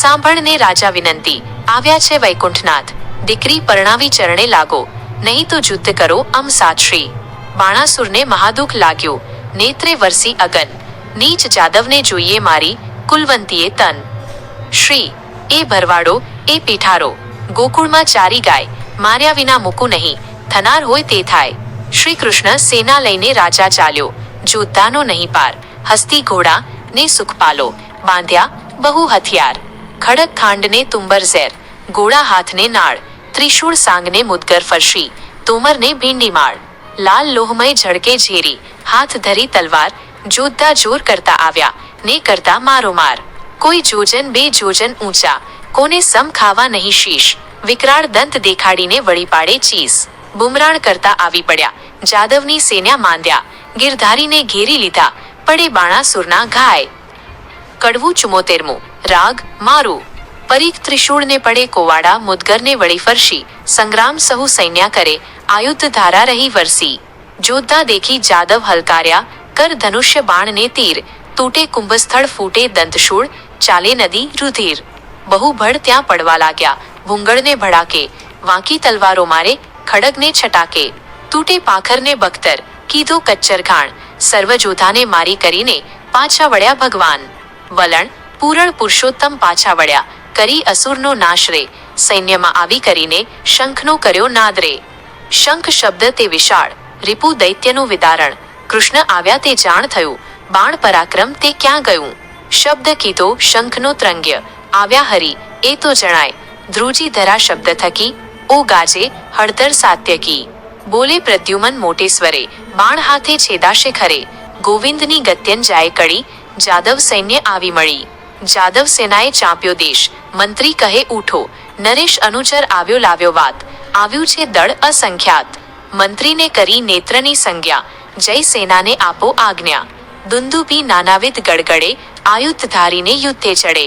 સાંભળને રાજા વિનંતી, આવ્યા છે વૈકુંઠનાથ. દીકરી પરણાવી ચરણે લાગો, નહીં તો યુદ્ધ કરો અમ સાતશ્રી. બાણાસુરને મહાદુખ લાગ્યો, નેત્રે વરસી અગન. નીચ જાદવને જોઈએ મારી, કુલવંતીએ તન. શ્રી એ ભરવાડો, એ પીઠારો. ગોકુળમાં ચારી ગાય, માર્યા વિના મૂકું નહીં. થનાર હોય તે થાય. શ્રી કૃષ્ણ સેના લઈને રાજા ચાલ્યો. જોદ્ધાનો નહીં પાર. હસ્તી ઘોડા ને સુખપાલો, બાંધ્યા બહુ હથિયાર. ખડક ખાંડને તુંબર ઝેર, ગોળા હાથને નાળ. ત્રિશૂળ સાંગને મુદગર ફરશી, તોમરને ભીંડી માળ. લાલ લોહમય ઝળકે ઝેરી, હાથ ધરી તલવાર. જોદ્ધા જોર કરતા આવ્યા, ને કરતા મારો માર. કોઈ જોજન 2 જોજન ઊંચા, કોને સમ ખાવા નહીં શીશ. વિકરાળ દંત દેખાડીને વળી પાડે ચીસ. બુમરાણ કરતા આવી પડ્યા, જાદવની સેના માંદ્યા. ગિરધારીને ઘેરી લીધા, પડે બાણાસુરના ઘાય. કડવું 74. રાગ મારું. પરીખ ત્રિશૂળને પડે કોવાડા, મુદગરને વળી ફરશી. સંગ્રામ સહુ સૈન્યા કરે, આયુધ ધારા રહી વરસી. જોદ્ધા દેખી જાદવ હલકાર્યા, કર ધનુષ્ય બાણને તીર. તૂટે કુંભસ્થળ, ફૂટે દંતશૂળ, ચાલે નદી રુધિર. બહુ ભડ ત્યાં પડવા લાગ્યા, ભૂંગળને ભડાકે. વાંકી તલવારો મારે, ખડગને છટાકે. તૂટે પાખરને બખ્તર, કીધો કચ્ચર ઘાણ. સર્વ જોધાને મારી કરીને, પાછા વળ્યા ભગવાન. વલણ પૂરણ પુરુષોત્તમ પાછા વળ્યા, કરી અસુરનો નાશ રે. સૈન્યમાં આવી કરીને, શંખનો કર્યો નાદ રે. શંખ શબ્દ તે વિશાળ, રીપુ દૈત્યનું વિદારણ. કૃષ્ણ આવ્યા તે જાણ થયું, બાણ પરાક્રમ તે ક્યાં ગયું? શબ્દ કીધો શંખનો ત્રંગ્ય, આવ્યા હરી એ તો જણાય. ધ્રુજી ધરા શબ્દ થકી, ઓ ગાજે હળદર સાત્યકી. બોલે પ્રદ્યુમન મોટે સ્વરે, બાણ હાથે છેદાશે ખરે. ગોવિંદની ગત્યન જાય કડી, જાદવ સૈન્ય આવી મળી. જાદવ સેનાએ ચાંપ્યો દેશ, મંત્રી કહે ઉઠો. નરેશ અનુચર આવ્યો લાવ્યો વાત, આવ્યું છે દળ અસંખ્યાત. મંત્રીને કરી નેત્રની સંજ્ઞા, જય સેનાને આપો આજ્ઞા. દુંદુભી નાનાવિધ ગડગડે, આયુધ ધારીને યુદ્ધે ચડે.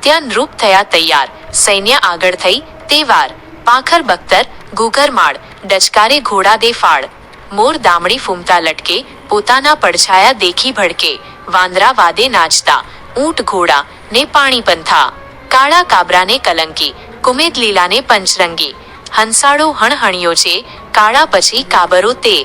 ત્યાં નૃપ થયા તૈયાર, સૈન્ય આગળ થઈ તે વાર. પાખર બખ્તર ઘૂઘરમાળ, ડચકારે ઘોડા દે ફાળ. મોર દામડી ફૂમતા લટકે, પોતાના પડછાયા દેખી ભડકે. વાંદરા વાદે નાચતા, ઊંટ ઘોડા ને પાણી પંથા. કાળા કાબરાને કલંકી, કુમેદ લીલાને પંચરંગી. હંસાળો હણહણિયો છે, કાળા પછી કાબરો તે.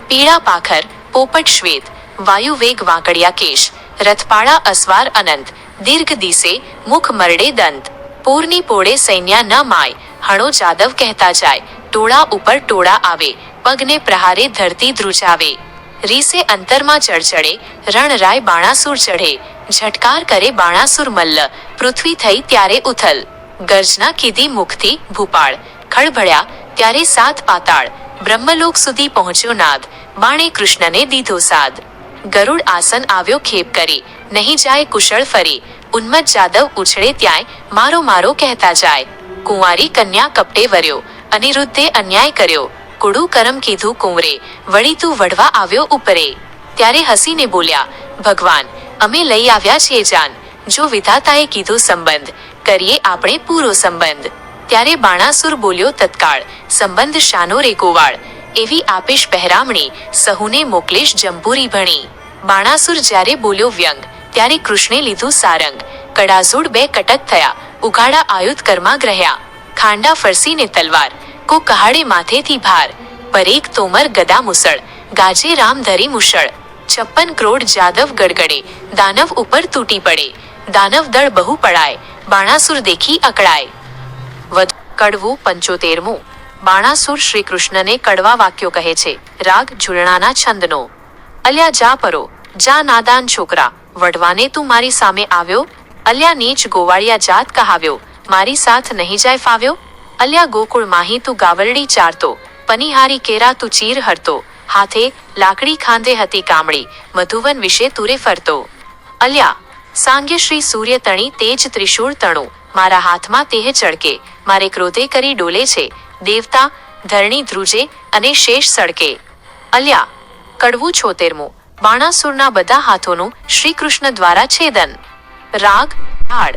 પીળા પાખર પોપટ શ્વેત, વાયુ વેગ વાંકડિયા કેશ. રથપાળા અસવાર અનંત, દીર્ઘ દિશે મુખ મરડે દંત. પૂરની પોળે સૈન્ય ન માય, હણો જાદવ કહેતા જાય. ટોળા ઉપર ટોળા આવે, પગને પ્રહારે ધરતી ધ્રુજાવે. રીસે અંતરમાં ચડચડે, રણરાય બાણાસુર ચઢે. ઝટકાર કરે બાણાસુર મલ્લ, પૃથ્વી થઈ ત્યારે ઉથલ. ગર્જના કીધી મુખથી ભૂપાળ, ખળભળ્યા ત્યારે સાત પાતાળ. બ્રહ્મલોક સુધી પહોંચ્યો નાદ, બાણે કૃષ્ણને દીધો સાદ. ગરુડ આસન આવ્યો ખેપ કરી, નહીં જાય કુશળ ફરી. ઉન્મત્ત જાદવ ઉછળે ત્યાંય, મારો મારો કહેતા જાય. કુંવારી કન્યા કપટે વર્યો, અનિરુદ્ધે અન્યાય કર્યો. કુડું કરમ કીધું કુંવરે, વળી તું વઢવા આવ્યો ઉપરે. ત્યારે હસીને બોલ્યા, ભગવાન અમે લઈ આવ્યા છીએ જાન. જો વિધાતાએ કીધું સંબંધ, કરીએ આપણે પૂરો સંબંધ. ત્યારે બાણાસુર બોલ્યો તત્કાળ, સંબંધ શાનો રે ગોવાળ. એવી આપીશ પહેરામણી, સહુને મોકલીશ જંબુરી ભણી. બાણાસુર જ્યારે બોલ્યો વ્યંગ, ત્યારે કૃષ્ણે લીધું સારંગ. કડાઝૂડ બે કટક થયા, ઉઘાડા આયુધ કર્મા ગ્રહ્યા. ખાંડા ફરસીને તલવાર, કો કહાડે માથેથી ભાર. પરેક તોમર ગદા મુસળ, ગાજે રામ ધરી મુશળ. 56 કરોડ જાદવ ગડગડે, દાનવ ઉપર તૂટી પડે. દાનવ દળ બહુ પડાય, બાણાસુર દેખી અકળાય. કડવું 75મું. બાણાસુર શ્રી કૃષ્ણને કડવા વાક્યો કહે છે. રાગ ઝૂલણાના છંદનો. અલ્યા જા પરો, જા નાદાન છોકરા, વઢવાને તું મારી સામે આવ્યો. અલ્યા નીચ ગોવાળિયા જાત કહાવ્યો, મારી સાથ નહીં જાય ફાવ્યો. અલ્યા ગોકુળ માહી તું ગાવરડી ચારતો, પનિહારી કેરા તું ચીર હરતો. હાથે લાકડી ખાંધે હતી કામળી, મધુવન વિશે તુરે ફરતો. અલ્યા સાંગ્ય શ્રી સૂર્ય તણી તેજ ત્રિશૂળ તણું, મારા હાથમાં તેહ ચડકે. મારે ક્રોધે કરી ડોલે છે, દેવતા ધરણી ધ્રુજે અને શેષ સડકે. અલ્યા કડવું 76મું. બાણાસુરના બધા હાથોનું શ્રી કૃષ્ણ દ્વારા છેદન. રાગ હાડ.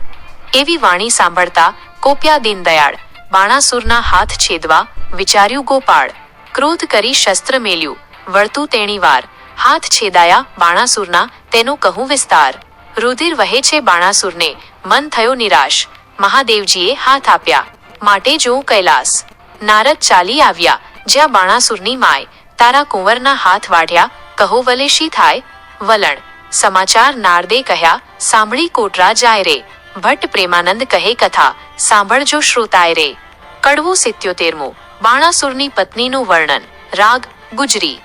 એવી વાણી સાંભળતા કોપ્યા દીનદયાળ, બાણાસુરના હાથ છેદવા વિચાર્યું ગોપાળ. ક્રોધ કરી શસ્ત્ર મેલ્યું, વળતું તેણી વાર. હાથ છેદાયા બાણાસુરના, તેનું કહું વિસ્તાર. રુધિર વહે છે બાણાસુરને, મન થયો નિરાશ. મહાદેવજીએ હાથ આપ્યા, માટે જોઉં કૈલાસ. નારદ ચાલી આવ્યા, જ્યાં બાણાસુરની માય. તારા કુંવરના હાથ વાઢ્યા, કહો વલે શી થાય. વલણ. સમાચાર નારદે કહ્યા, સાંભળી કોટરા જાય રે. ભટ્ટ પ્રેમાનંદ કહે કથા, સાંભળજો શ્રોતાય રે. કડવું 77મું. બાણાસુરની પત્નીનું વર્ણન. રાગ ગુજરી.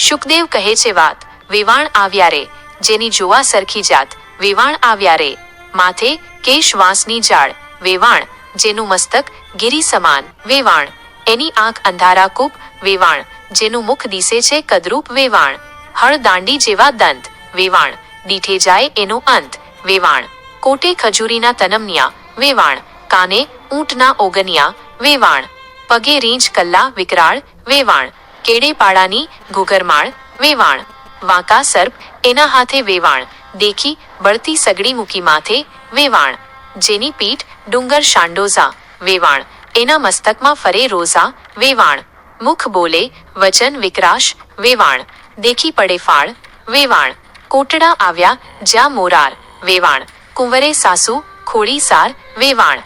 શુકદેવ કહે છે વાત, વેવાણ આવ્યા રે. જેની જોવા સરખી જાત, વેવાણ આવ્યા રે. માથે કેશ વાંસની જાળ, વેવાણ. જેનું મસ્તક ગિરી સમાન, વેવાણ. એની આંખ અંધારા કૂપ, વેવાણ. જેનું મુખ દિસે છે કદરૂપ, વેવાણ. હળ દાંડી જેવા દંત, વેવાણ. દીઠે જાય એનો અંત, વેવાણ. કોટે ખજૂરીના તનમનિયા, વેવાણ. કાને ઊંટના ઓગનિયા, વેવાણ. પગે રીંછ કલ્લા વિકરાળ, વેવાણ. કેડે પાડાની ઘૂઘરમાળ, વેવાણ. વાંકા સર્પ એના હાથે, વેવાણ. દેખી બળતી સગડી મૂકી માથે, વેવાણ. જેની પીઠ ડુંગર શાંડોઝા, વેવાણ. એના મસ્તકમાં ફરે રોઝા, વેવાણ. મુખ બોલે વચન વિકરાશ, વેવાણ. દેખી પડે ફાળ, વેવાણ. કોટડા આવ્યા જ્યાં મોરાર, વેવાણ. કુંવરે સાસુ ખોડી સાર, વેવાણ.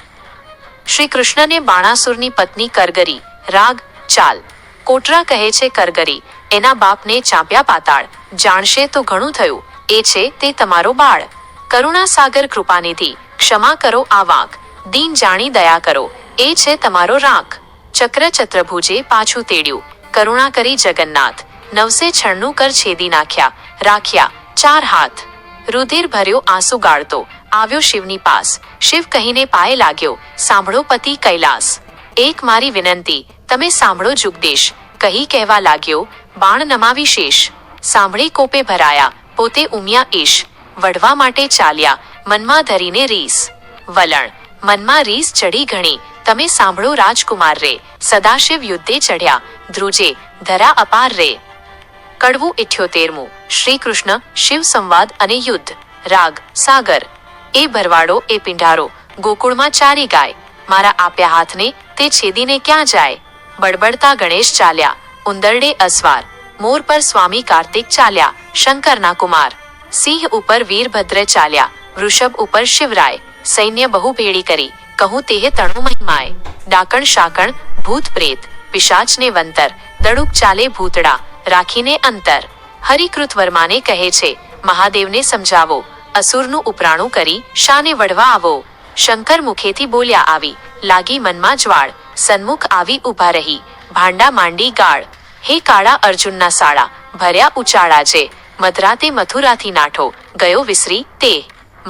શ્રી કૃષ્ણને બાણાસુરની પત્ની કરગરી. રાગ ચાલ. કોટરા કહે છે કરગરી, એના બાપને ચાંપ્યા પાતાળ. જાણશે તો ઘણું થયું, એ છે તે તમારો બાળ. કરુણા સાગર કૃપાનિધિ, ક્ષમા કરો આ વાંક. દીન જાણી દયા કરો, એ છે તમારો રાંક. ચક્ર ચત્રભુજે પાછું તેડ્યું, કરુણા કરી જગન્નાથ. 996 કર છેદી નાખ્યા, રાખ્યા 4 હાથ. રુધિર ભર્યો આંસુ ગાળતો આવ્યો શિવની પાસ. શિવ કહીને પાયે લાગ્યો, સાંભળો પતિ કૈલાસ. એક મારી વિનંતી તમે સાંભળો જુગદેશ, કહી કહેવા લાગ્યો, બાણ નમાવી શેષ. સાંભળી કોપે ભરાયા, પોતે ઉમ્યા ઈશ. વઢવા માટે ચાલ્યા, મનમાં ધરીને રીસ. વલણ મનમાં રીસ ચડી ઘણી, તમે સાંભળો રાજકુમાર રે. સદાશિવ યુદ્ધે ચઢ્યા, ધ્રુજે ધરા અપાર રે. કડવું 78મું. શ્રી કૃષ્ણ શિવ સંવાદ અને યુદ્ધ. રાગ સાગર. એ ભરવાડો એ પિંઢારો ગોકુળમાં ચારી ગાય, મારા આપ્યા હાથને તે છેદીને ક્યાં જાય. બડબડતા ગણેશ ચાલ્યા, ઉંદરડે અસવાર. મોર પર સ્વામી કાર્તિક ચાલ્યા, શંકરના કુમાર. સિંહ ઉપર વીરભદ્ર ચાલ્યા, વૃષભ ઉપર શિવરાય. સૈન્ય બહુ ભેળી કરી, કહું તેહ તણુ મહિમાય. ડાકણ શાકણ ભૂત પ્રેત પિશાચને વંતર, દડુક ચાલે ભૂતડા રાખીને અંતર. હરિકૃત વર્માને કહે છે, મહાદેવને સમજાવો, અસુરનું ઉપરાણું કરી શાને વઢવા આવો. શંકર મુખેથી બોલ્યા આવી, લાગી મનમાં જ્વાળ. સન્મુખ આવી ઊભા રહી, ભાંડા માંડી ગાળ. હે કાળા અર્જુનના સાળા, ભર્યા ઉચાળા જે. મધરાતે મથુરાથી નાઠો ગયો વિસરી તે.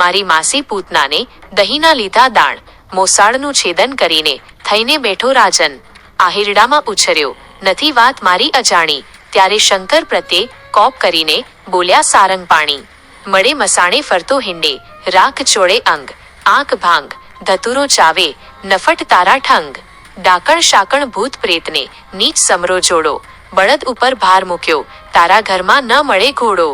મારી માસી પૂતનાને દહીંના લીધા દાણ. મોસાળનું છેદન કરીને થઈને બેઠો રાજન. આહિરડામાં ઉછર્યો, નથી વાત મારી અજાણી. ત્યારે શંકર પ્રત્યે કોપ કરીને બોલ્યા સારંગ પાણી. મળે મસાણે ફરતો હિંડે, રાખ ચોળે અંગ. આંખ ભાંગ ધતુરો ચાવે, નફટ તારા ઠંગ. ડાકણ શાકણ ભૂત પ્રેતને નીચ સમરો જોડો. બળદ ઉપર ભાર મૂક્યો, તારા ઘરમાં ન મળે ઘોડો.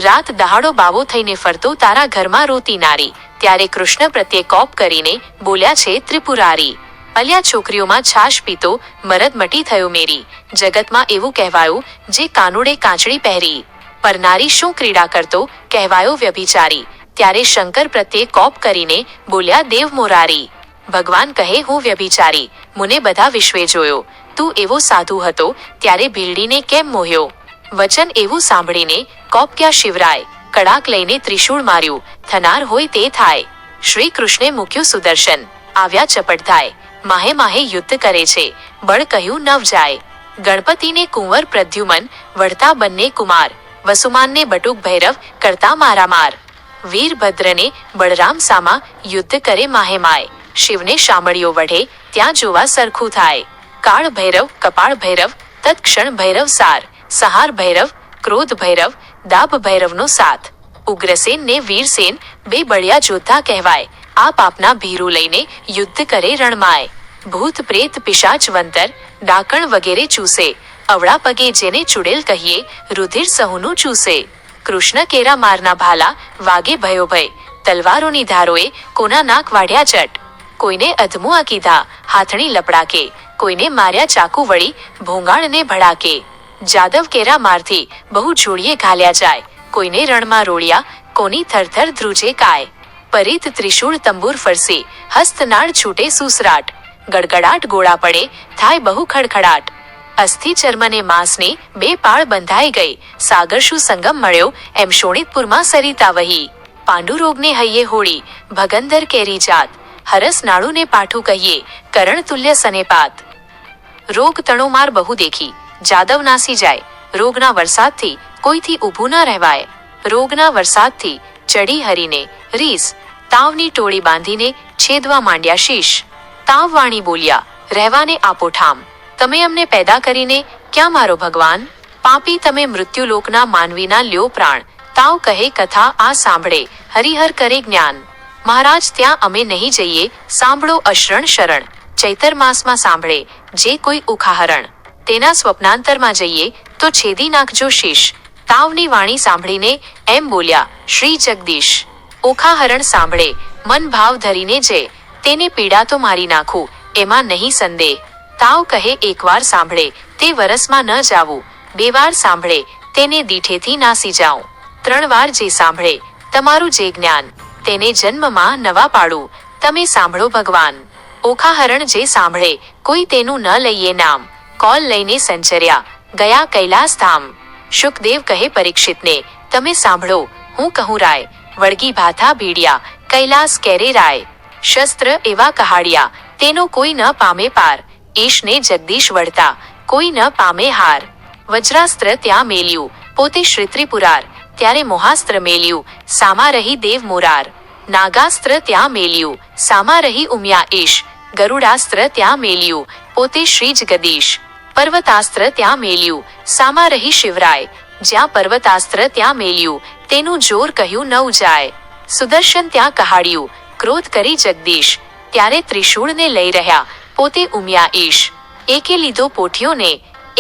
રાત દહાડો બાવો થઈને ફરતો તારા ઘરમાં રોતી નારી. ત્યારે કૃષ્ણ પ્રત્યે કોપ કરીને બોલ્યા છે ત્રિપુરારી. અલ્યા છોકરીઓમાં છાશ પીતો મરદ મટી થયો મેરી. જગતમાં એવું કહેવાયું જે કાનુડે કાંચડી પહેરી. પરનારી શું ક્રીડા કરતો કહેવાયો વ્યભિચારી. ત્યારે શંકર પ્રત્યે કોપ કરીને બોલ્યા દેવ મોરારી. ભગવાન કહે હું વ્યભિચારી, મુને બધા વિશ્વે જોયો. તું એવો સાધુ હતો ત્યારે ભીલડીને કેમ મોહ્યો. વચન એવું સાંભળીને કોપ્યા શિવરાય. કડાક લઈને ત્રિશૂળ માર્યું, થનાર હોય તે થાય. શ્રી કૃષ્ણે મૂક્યું સુદર્શન, આવ્યા ચપટધાય. માહે માહે યુદ્ધ કરે છે, બળ કહ્યું નવ જાય. ગણપતિને કુંવર પ્રદ્યુમન વળતા બંને કુમાર. વસુમાનને બટુક ભૈરવ કરતા મારામાર. વીરભદ્રને બળરામ સામા યુદ્ધ કરે માહે માય. શિવને શામળીઓ વઢે ત્યાં જોવા સરખું થાય. કાળ ભૈરવ કપાળ ભૈરવ તત્ક્ષણ ભૈરવ સાર. સહાર ભૈરવ ક્રોધ ભૈરવ દાભ ભૈરવનો સાથ. ઉગ્રસેન ને વીરસેન બે બળિયા જોધા કહેવાય. આ પાપના ભીરું લઈને યુદ્ધ કરે રણમાય. ભૂત પ્રેત પિશાચ વંતર ડાકણ વગેરે ચૂસે. અવળા પગે જેને ચુડેલ કહીએ, રુધિર સહુનું ચૂસે. કૃષ્ણ કેરા મારના ભાલા વાગે ભયો ભય. તલવારોની ધારોએ કોના નાક વાઢ્યા ચટ. કોઈને અધમુઆ કીધા હાથણી લપડાકે. કોઈને માર્યા ચાકુ વળી ભોંગાળને ભડાકે. જાદવ કેરા મારથી બહુ જોડીએ ઘાલ્યા જાય. કોઈને રણમાં રોળ્યા કોની થરથર ધ્રુજે કાય. પરિત ત્રિશૂળ તંબુર ફરસે, હસ્તનાળ છૂટે સુસરાટ. ગડગડાટ ગોળા પડે થાય બહુ ખડખડાટ. અસ્થિ ચર્મને માંસને બે પાળ બંધાઈ ગઈ. સાગર શું સંગમ મળ્યો એમ શોણિતપુરમાં સરિતા વહી. પાંડુરોગને હૈયે હોળી ભગંદર કેરી જાત. હરસ નાળુને પાઠું કહીએ કરણ તુલ્ય સનેપાત. રોગ તણોમાર બહુ દેખી જાદવ નાસી જાય. રોગના વરસાદથી કોઈથી ઊભું ન રહેવાય. રોગના વરસાદથી ચડી હરીને રીસ. તાવની ટોળી બાંધીને છેદવા માંડ્યા શીશ. તાવવાણી બોલ્યા, રહેવાને આપો ઠામ. તમે અમને પેદા કરીને ક્યાં મારો ભગવાન. પાપી તમે મૃત્યુલોકના માનવીના લ્યો પ્રાણ. તાવ કહે કથા આ સાંભળે, હરિહર કરે જ્ઞાન. મહારાજ ત્યાં અમે નહીં જઈએ, સાંભળો અશરણ શરણ. ચૈતર માસમાં સાંભળે જે કોઈ ઉખાહરણ. તેના સ્વપ્નાંતરમાં જઈએ તો છેદી નાખજો શીશ. તાવની વાણી સાંભળીને એમ બોલ્યા શ્રી જગદીશ. ઓખાહરણ સાંભળે મન ભાવ ધરીને જે. તેને પીડા તો મારી નાખું એમાં નહીં સંદેહ. તાવ કહે એકવાર સાંભળે તે વરસમાં ન જાવું. બે વાર સાંભળે તેને દીઠેથી નાસી જાઉં. 3 વાર જે સાંભળે તમારું જે જ્ઞાન, તેને જન્મમાં નવા પાડું. તમે સાંભળો ભગવાન. ઓખાહરણ જે સાંભળે કોઈ તેનું ન લઈએ નામ. કોલ લઈને સંચર્યા ગયા કૈલાસ ધામ. શુકદેવ કહે પરીક્ષિતને તમે સાંભળો હું કહું રાય. વળગી ભાથા ભીડ્યા કૈલાસ કેરે રાય. શસ્ત્ર એવા કહાડ્યા તેનો કોઈ ન પામે પાર. ઈશને જગદીશ વળતા કોઈ ન પામે હાર. વજ્રાસ્ત્ર ત્યાં મેલ્યું, પોતે શ્રી ત્રિપુરાર, ત્યારે મોહાસ્ત્ર મેલ્યું, સામા રહી દેવ મોરાર. નાગાસ્ત્ર ત્યાં મેલ્યું, સામા રહી ઉમિયા ઈશ, ગરુડાસ્ત્ર ત્યાં મેલ્યું, પોતે શ્રી જગદીશ. પર્વતાસ્ત્ર ત્યાં મેલ્યું, સામા રહી શિવરાય, જ્યાં પર્વતાસ્ત્ર ત્યાં મેલ્યું, તેનું જોર કહ્યું નવ જાય. સુદર્શન ત્યાં કહાડ્યું, ક્રોધ કરી જગદીશ, ત્યારે ત્રિશૂળને લઈ રહ્યા, પોતે ઉમિયા ઈશ. એકે લીધો પોઠિયોને,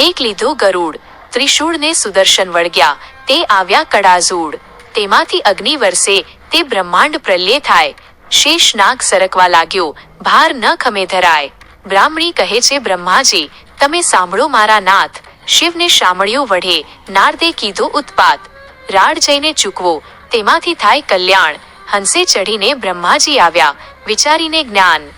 એક લીધો ગરુડ, ત્રિશૂળને સુદર્શન વળગ્યા, તે આવ્યા કડાઝૂડ. તેમાંથી અગ્નિ વરસે, તે બ્રહ્માંડ પ્રલય થાય, શેષ નાગ સરકવા લાગ્યો, ભાર ન ખમે ધરાય. બ્રાહ્મણી કહે છે બ્રહ્માજી, તમે સાંભળો મારા નાથ, શિવને શામળિયો વઢે, નારદે કીધો ઉત્પાત. રાડ જઈને ચૂકવો, તેમાંથી થાય કલ્યાણ, હંસે ચઢીને બ્રહ્માજી આવ્યા, વિચારીને જ્ઞાન.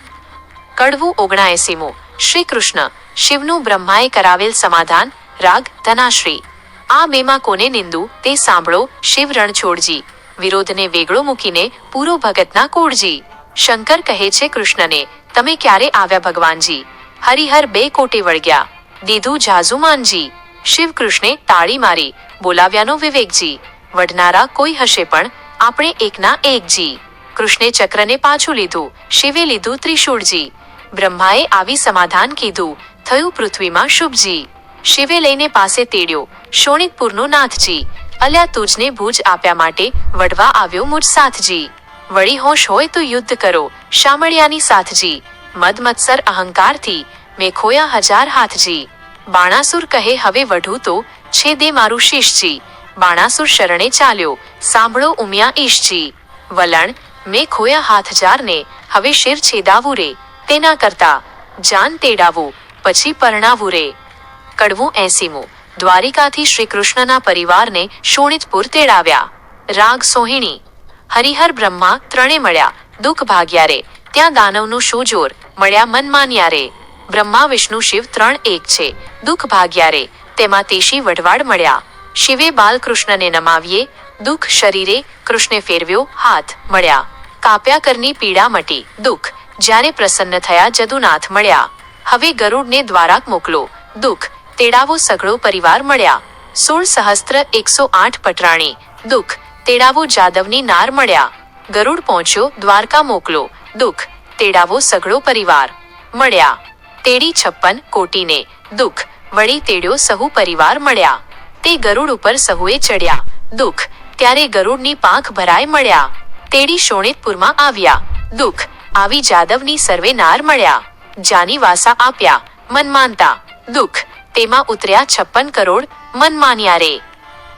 કડવું 79. શ્રી કૃષ્ણ, શિવનું બ્રહ્માએ કરાવેલ સમાધાન. રાગ ધનાશ્રી. આ બેમાં કોને નિંદુ તે સાંભળો, શિવ રણછોડજી, વિરોધને વેગળો મૂકીને પૂરો ભગતના કોળજી. શંકર કહે છે કૃષ્ણને, તમે ક્યારે આવ્યા ભગવાનજી, હરિહર 2 કોટે વળગ્યા, દીધું જાઝુ માનજી. શિવ કૃષ્ણે તાળી મારી, બોલાવ્યાનો વિવેકજી, વઢનારા કોઈ હશે પણ આપણે એકના એકજી. કૃષ્ણે ચક્રને પાછું લીધું, શિવે લીધું ત્રિશૂળજી, બ્રહ્માએ આવી સમાધાન કીધું, થયું પૃથ્વીમાં શુભજી. શિવે લઈને પાસે તેડ્યો, શોણિતપુરનો નાથજી, અલ્યા તુજને ભુજ આપ્યા માટે વઢવા આવ્યો મુજ સાથજી. વળી હોશ હોય તો યુદ્ધ કરો, શામળિયાની સાથજી, મદ મત્સર અહંકારથી મેં ખોયા 1000 હાથજી. બાણાસુર કહે હવે વઢું તો છેદે મારું શિષજી, બાણાસુર શરણે ચાલ્યો, સાંભળો ઉમિયા ઈશજી. વલણ, મેં ખોયા હાથ 1000 ને હવે શિર છેદાવું રે, તેના કરતા જાન તેડાવું, પછી પરણાવું રે. કડવું 80. દ્વારિકાથી શ્રી કૃષ્ણના પરિવારને શોણિતપુર તેડાવ્યા. રાગ સોહિણી. હરિહર બ્રહ્મા ત્રણે મળ્યા, દુઃખ ભાગ્યા રે, ત્યાં દાનવનું શું જોર, મળ્યા મન માન્યા રે. બ્રહ્મા વિષ્ણુ શિવ 3 એક છે, દુઃખ ભાગ્યા રે, તેમાં તેશી વઢવાડ મળ્યા. શિવે બાલકૃષ્ણને નમાવીએ, દુઃખ શરીરે, કૃષ્ણે ફેરવ્યો હાથ, મળ્યા. કાપ્યા કરની પીડા મટી, દુઃખ, જ્યારે પ્રસન્ન થયા જદુનાથ મળ્યા. હવે ગરુડને દ્વારાક મોકલો, દુઃખ, તેડાવો સઘળો પરિવાર મળ્યા. 16 સહસ્ત્ર 108 પટરાણી, દુઃખ, તેડાવો જાદવની નાર મળ્યા. ગરુડ પહોંચ્યો દ્વારકા મોકલો, દુઃખ, તેડાવો સઘળો પરિવાર મળ્યા. તેડી 56 કોટીને, દુઃખ, વળી તેડ્યો સહુ પરિવાર મળ્યા. તે ગરુડ ઉપર સહુએ ચડ્યા, દુઃખ, ત્યારે ગરુડની પાંખ ભરાય મળ્યા. તેડી શોણિતપુરમાં આવ્યા, દુઃખ, આવી જાદવની સર્વે નાર મળ્યા. જાની વાસા આપ્યા, મન માનતા, દુઃખ, તેમાં ઉતર્યા 56 કરોડ, મન માન્યા રે.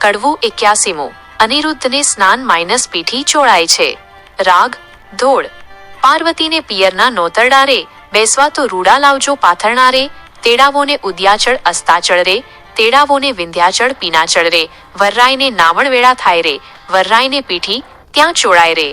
કડવું 81. અનિરુદ્ધને સ્નાન માઇનસ પીઠી ચોળાય છે. રાગ ધોળ. પાર્વતીને પિયરના નોતરડા રે, બેસવા તો રૂડા લાવજો પાથરણા રે, તેડાવોને ઉદ્યાચળ અસ્તાચળ રે, તેડાવોને વિંધ્યાચળ પીનાચળ રે, વર્રાયને નાવણ વેળા થાય રે, વર્રાયને પીઠી ત્યાં ચોળાય રે.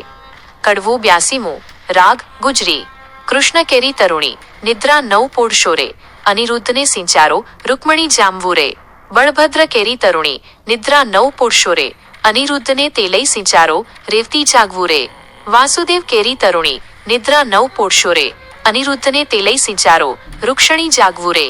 કડવું 82. રાગ ગુજરી. કૃષ્ણ કેરી તરુણી, નિદ્રા 9 પોળશો રે, અનિરુદ્ધને સિંચારો, રૂકમણી જામવું રે. બળભદ્ર કેરી તરુણી, નિદ્રા 9 પોળશો રે, અનિરુદ્ધને તે લઈ સિંચારો, રેવતી જાગવું રે. વાસુદેવ કેરી તરુણી, નિદ્રા 9 પોળશો રે, અનિરુદ્ધને તે લઈ સિંચારો, રૂક્ષણી જાગવું રે.